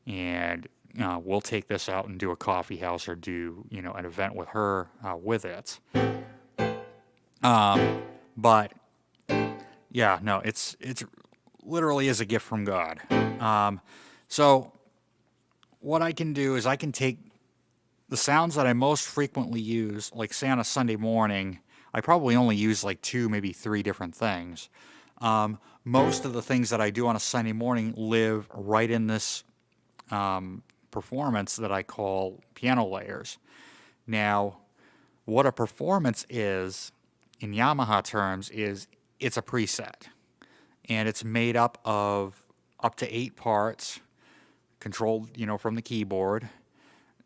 and we'll take this out and do a coffee house or do an event with her with it. But yeah, no, it's literally is a gift from God. So what I can do is I can take the sounds that I most frequently use, like say on a Sunday morning, I probably only use like 2, maybe 3 different things. Most of the things that I do on a Sunday morning live right in this performance that I call piano layers. Now, what a performance is, in Yamaha terms, is it's a preset. And it's made up of up to 8 parts, controlled, from the keyboard.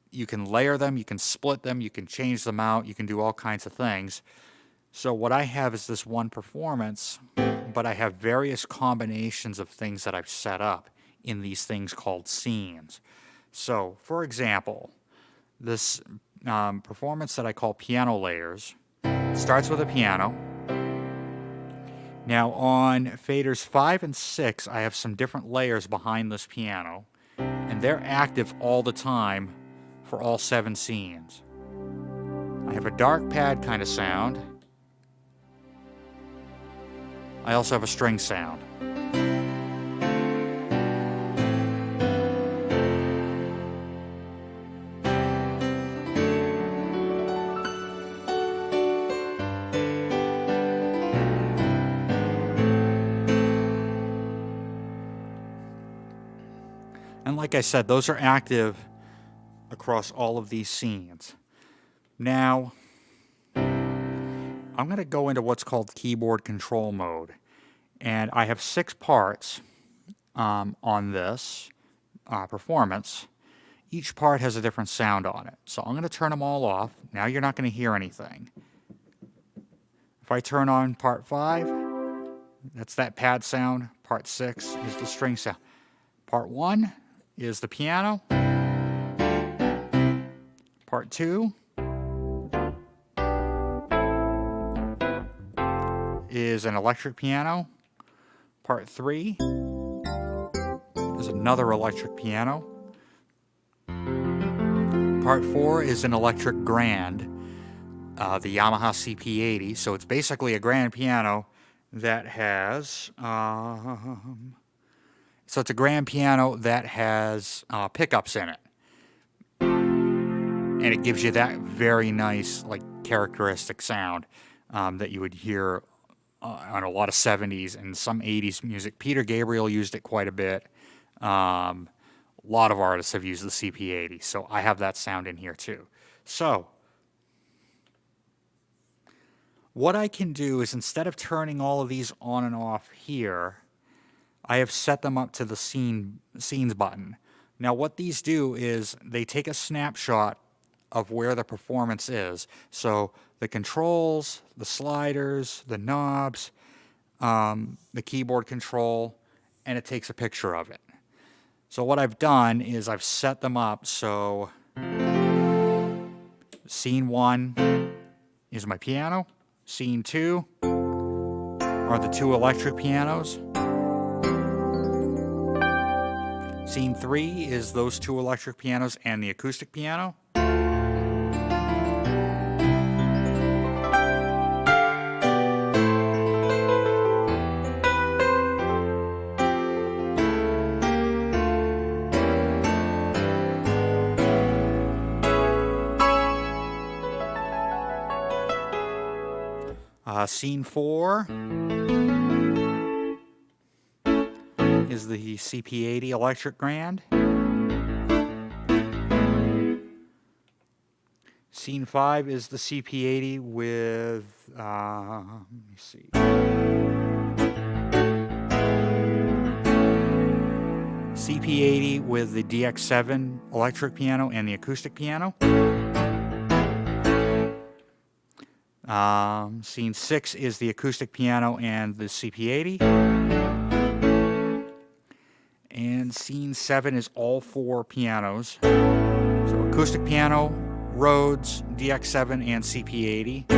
You can layer them, you can split them, you can change them out, you can do all kinds of things. So what I have is this one performance, but I have various combinations of things that I've set up in these things called scenes. So, for example, this performance that I call piano layers starts with a piano. Now on faders 5 and 6, I have some different layers behind this piano, and they're active all the time for all 7 scenes. I have a dark pad kind of sound. I also have a string sound. And like I said, those are active across all of these scenes. Now, I'm going to go into what's called keyboard control mode. And I have 6 parts on this performance. each part has a different sound on it. So I'm going to turn them all off. Now you're not going to hear anything. If I turn on part 5, that's that pad sound. Part 6 is the string sound. Part 1 is the piano. Part 2 is an electric piano. Part 3 is another electric piano. Part 4 is an electric grand, the Yamaha CP80. So it's basically a grand piano that has, so it's a grand piano that has pickups in it. And it gives you that very nice, like, characteristic sound that you would hear on a lot of 70s and some 80s music. Peter Gabriel used it quite a bit. A lot of artists have used the CP80, so I have that sound in here too. So, what I can do is, instead of turning all of these on and off here, I have set them up to the scenes button. Now what these do is they take a snapshot of where the performance is. So the controls, the sliders, the knobs, the keyboard control, and it takes a picture of it. So what I've done is I've set them up so scene 1 is my piano, scene 2 are the 2 electric pianos, scene 3 is those 2 electric pianos and the acoustic piano. Scene 4 is the CP80 electric grand. Scene 5 is the CP80 with, let me see. CP80 with the DX7 electric piano and the acoustic piano. Scene 6 is the acoustic piano and the CP80. And scene 7 is all 4 pianos. So acoustic piano, Rhodes, DX7, and CP80.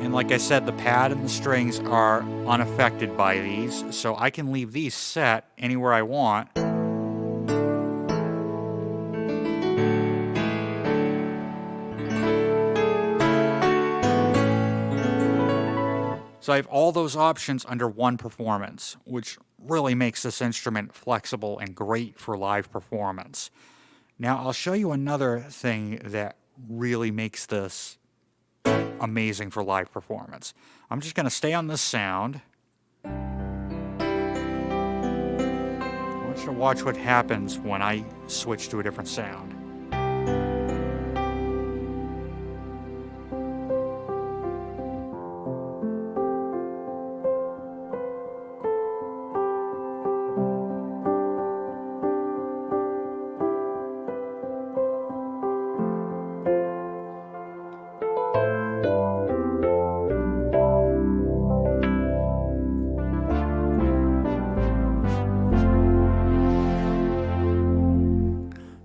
And like I said, the pad and the strings are unaffected by these, so I can leave these set anywhere I want. So I have all those options under one performance, which really makes this instrument flexible and great for live performance. Now I'll show you another thing that really makes this amazing for live performance. I'm just going to stay on this sound. I want you to watch what happens when I switch to a different sound.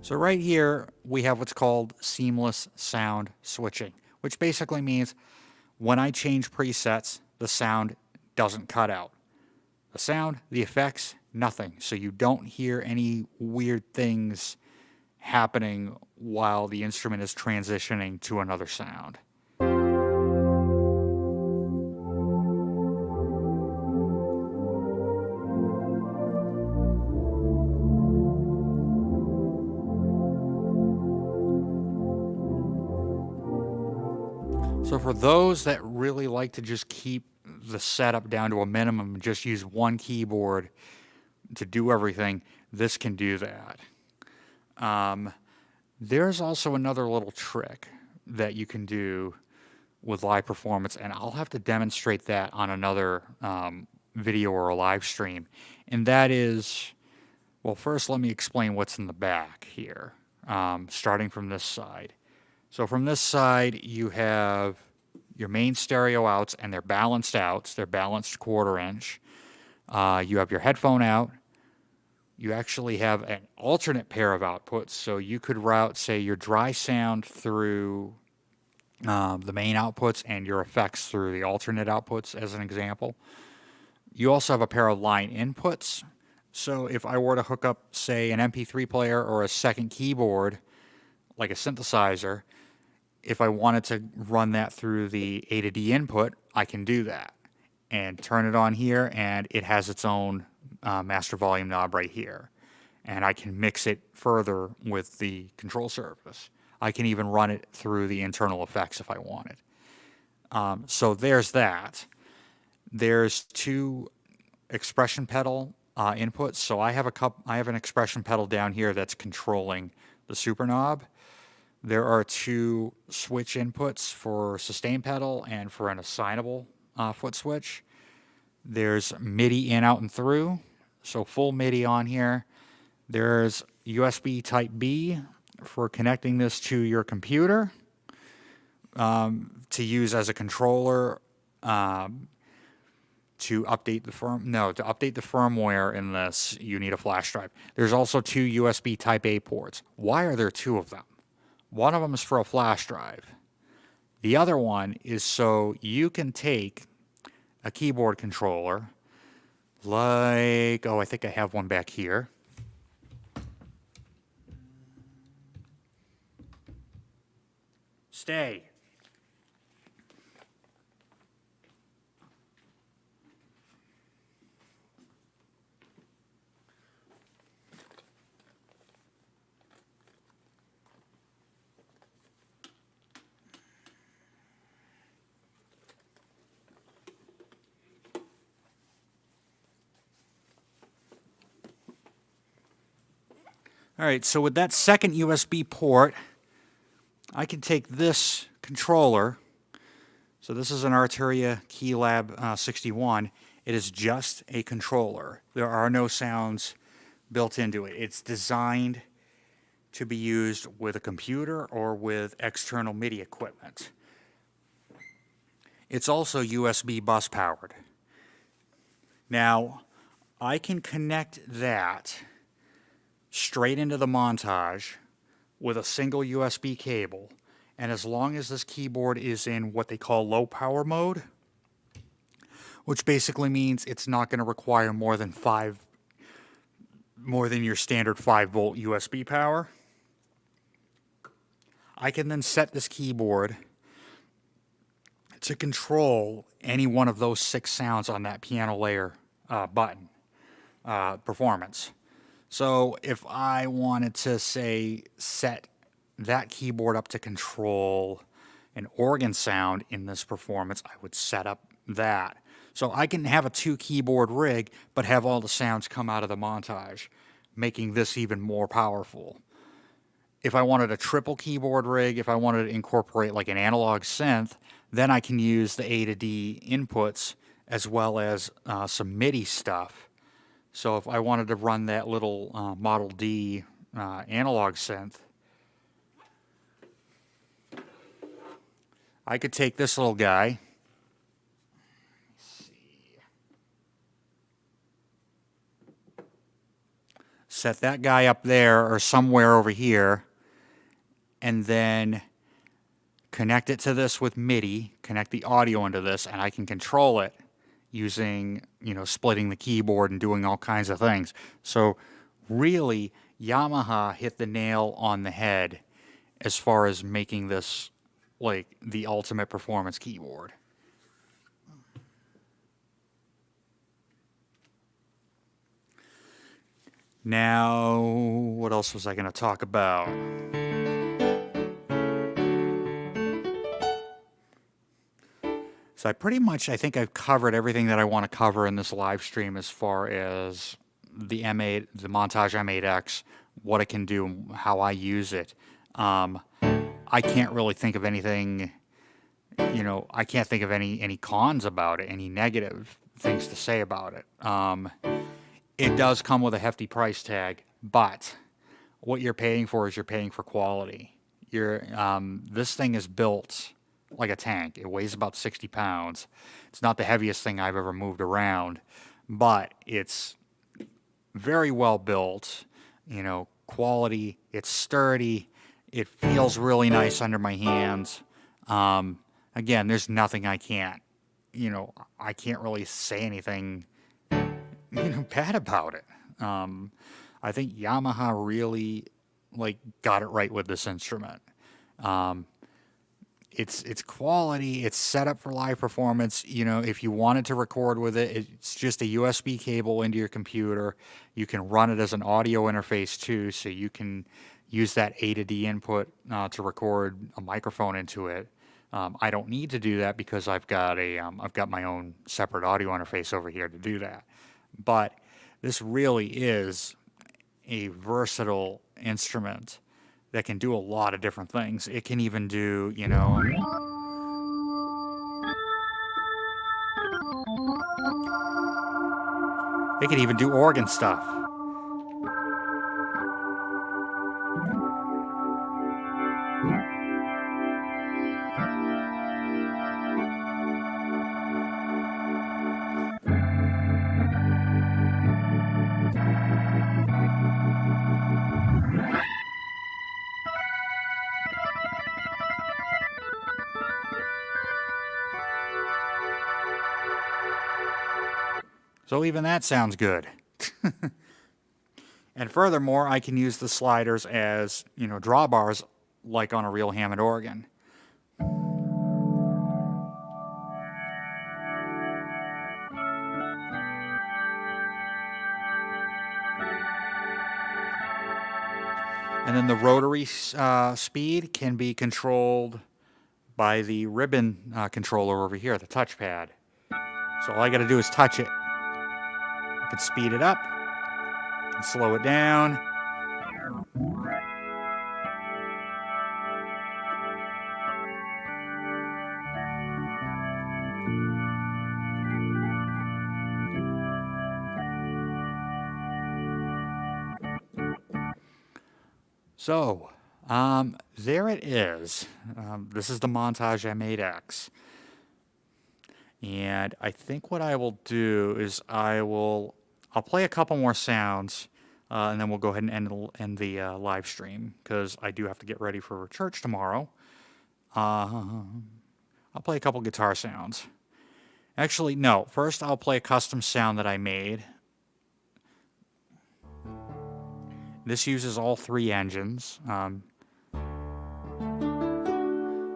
So right here, we have what's called seamless sound switching, which basically means when I change presets, the sound doesn't cut out. The sound, the effects, nothing. So you don't hear any weird things happening while the instrument is transitioning to another sound. So for those that really like to just keep the setup down to a minimum and just use one keyboard to do everything, this can do that. There's also another little trick that you can do with live performance, and I'll have to demonstrate that on another video or a live stream. And that is, Well, first let me explain what's in the back here, starting from this side. So from this side, you have your main stereo outs, and they're balanced outs. They're balanced 1/4 inch. You have your headphone out. You actually have an alternate pair of outputs, so you could route, say, your dry sound through the main outputs and your effects through the alternate outputs, as an example. You also have a pair of line inputs. So if I were to hook up, say, an MP3 player or a second keyboard, like a synthesizer, if I wanted to run that through the A to D input, I can do that and turn it on here, and it has its own master volume knob right here. And I can mix it further with the control surface. I can even run it through the internal effects if I wanted. So there's that. There's 2 expression pedal inputs. So I have an expression pedal down here that's controlling the super knob. There are 2 switch inputs for sustain pedal and for an assignable foot switch. There's MIDI in, out, and through, so full MIDI on here. There's USB Type B for connecting this to your computer to use as a controller to update the firmware in this. You need a flash drive. There's also 2 USB Type A ports. Why are there 2 of them? One of them is for a flash drive. The other one is so you can take a keyboard controller, like, I think I have one back here. Stay. All right, so with that second USB port, I can take this controller. So this is an Arturia Keylab 61. It is just a controller. There are no sounds built into it. It's designed to be used with a computer or with external MIDI equipment. It's also USB bus powered. Now, I can connect that straight into the Montage with a single USB cable, and as long as this keyboard is in what they call low power mode, which basically means it's not going to require more than your standard 5-volt USB power, I can then set this keyboard to control any one of those 6 sounds on that piano layer button performance. So if I wanted to, say, set that keyboard up to control an organ sound in this performance, I would set up that. So I can have a 2-keyboard rig, but have all the sounds come out of the Montage, making this even more powerful. If I wanted a triple keyboard rig, if I wanted to incorporate like an analog synth, then I can use the A to D inputs as well as some MIDI stuff. So if I wanted to run that little Model D analog synth, I could take this little guy, set that guy up there or somewhere over here, and then connect it to this with MIDI, connect the audio into this, and I can control it using, splitting the keyboard and doing all kinds of things. So really, Yamaha hit the nail on the head as far as making this like the ultimate performance keyboard. Now, what else was I going to talk about? So I think I've covered everything that I want to cover in this live stream as far as the Montage M8X, what it can do, how I use it. I can't really think of anything, I can't think of any cons about it, any negative things to say about it. It does come with a hefty price tag, but what you're paying for is you're paying for quality. This thing is built like a tank. It weighs about 60 pounds. It's not the heaviest thing I've ever moved around, but it's very well built, quality. It's sturdy. It feels really nice under my hands. Again, there's nothing I can't really say anything, bad about it. I think Yamaha really got it right with this instrument. It's quality. It's set up for live performance. If you wanted to record with it, it's just a USB cable into your computer. You can run it as an audio interface too, so you can use that A to D input to record a microphone into it. I don't need to do that because I've got my own separate audio interface over here to do that. But this really is a versatile instrument that can do a lot of different things. It can even do, it can even do organ stuff. So even that sounds good. And furthermore, I can use the sliders as, drawbars like on a real Hammond organ. And then the rotary speed can be controlled by the ribbon controller over here, the touchpad. So all I got to do is touch it. I can speed it up, I can slow it down. So, there it is. This is the Montage M8X. And I think what I will do is I'll play a couple more sounds, and then we'll go ahead and end the live stream, because I do have to get ready for church tomorrow. I'll play a couple guitar sounds. Actually, no. First, I'll play a custom sound that I made. This uses all three engines. So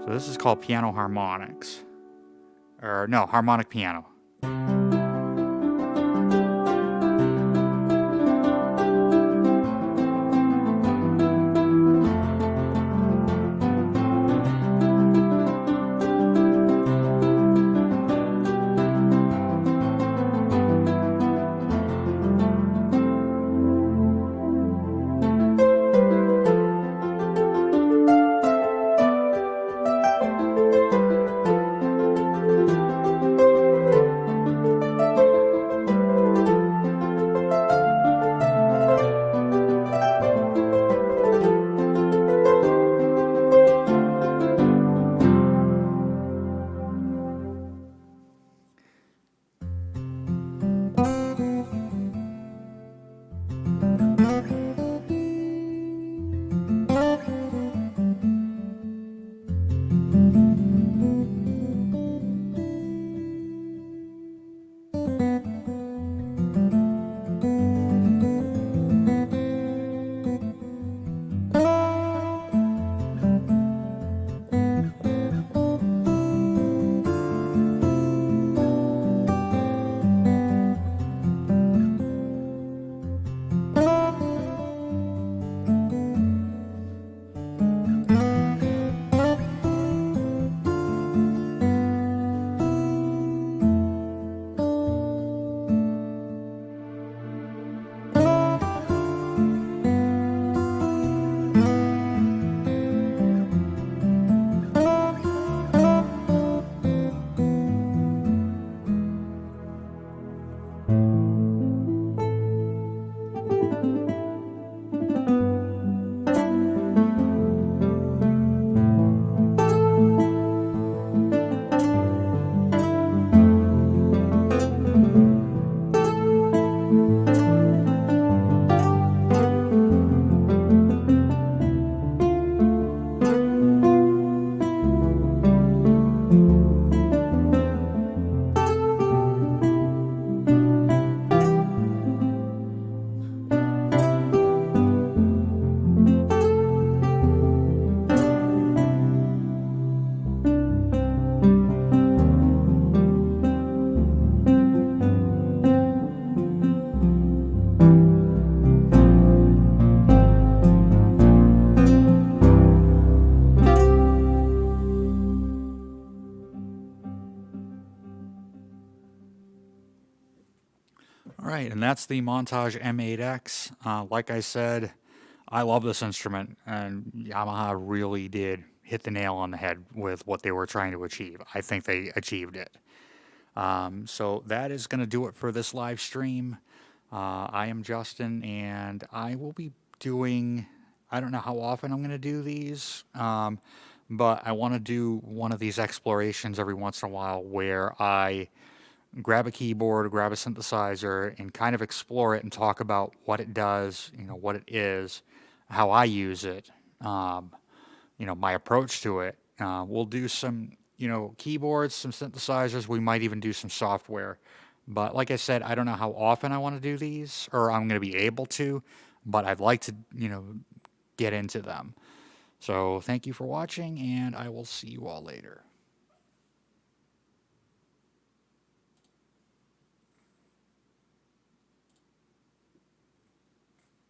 this is called Piano Harmonics. Or no, Harmonic Piano. right, and that's the Montage M8X. Like I said, I love this instrument, and Yamaha really did hit the nail on the head with what they were trying to achieve. I think they achieved it. So that is going to do it for this live stream. I am Justin, and I will be doing, I don't know how often I'm going to do these, but I want to do one of these explorations every once in a while where I grab a keyboard, grab a synthesizer, and kind of explore it and talk about what it does, what it is, how I use it, um, my approach to it. We'll do some, keyboards, some synthesizers. We might even do some software. But like I said, I don't know how often I want to do these or I'm going to be able to, but I'd like to, get into them. So thank you for watching, and I will see you all later.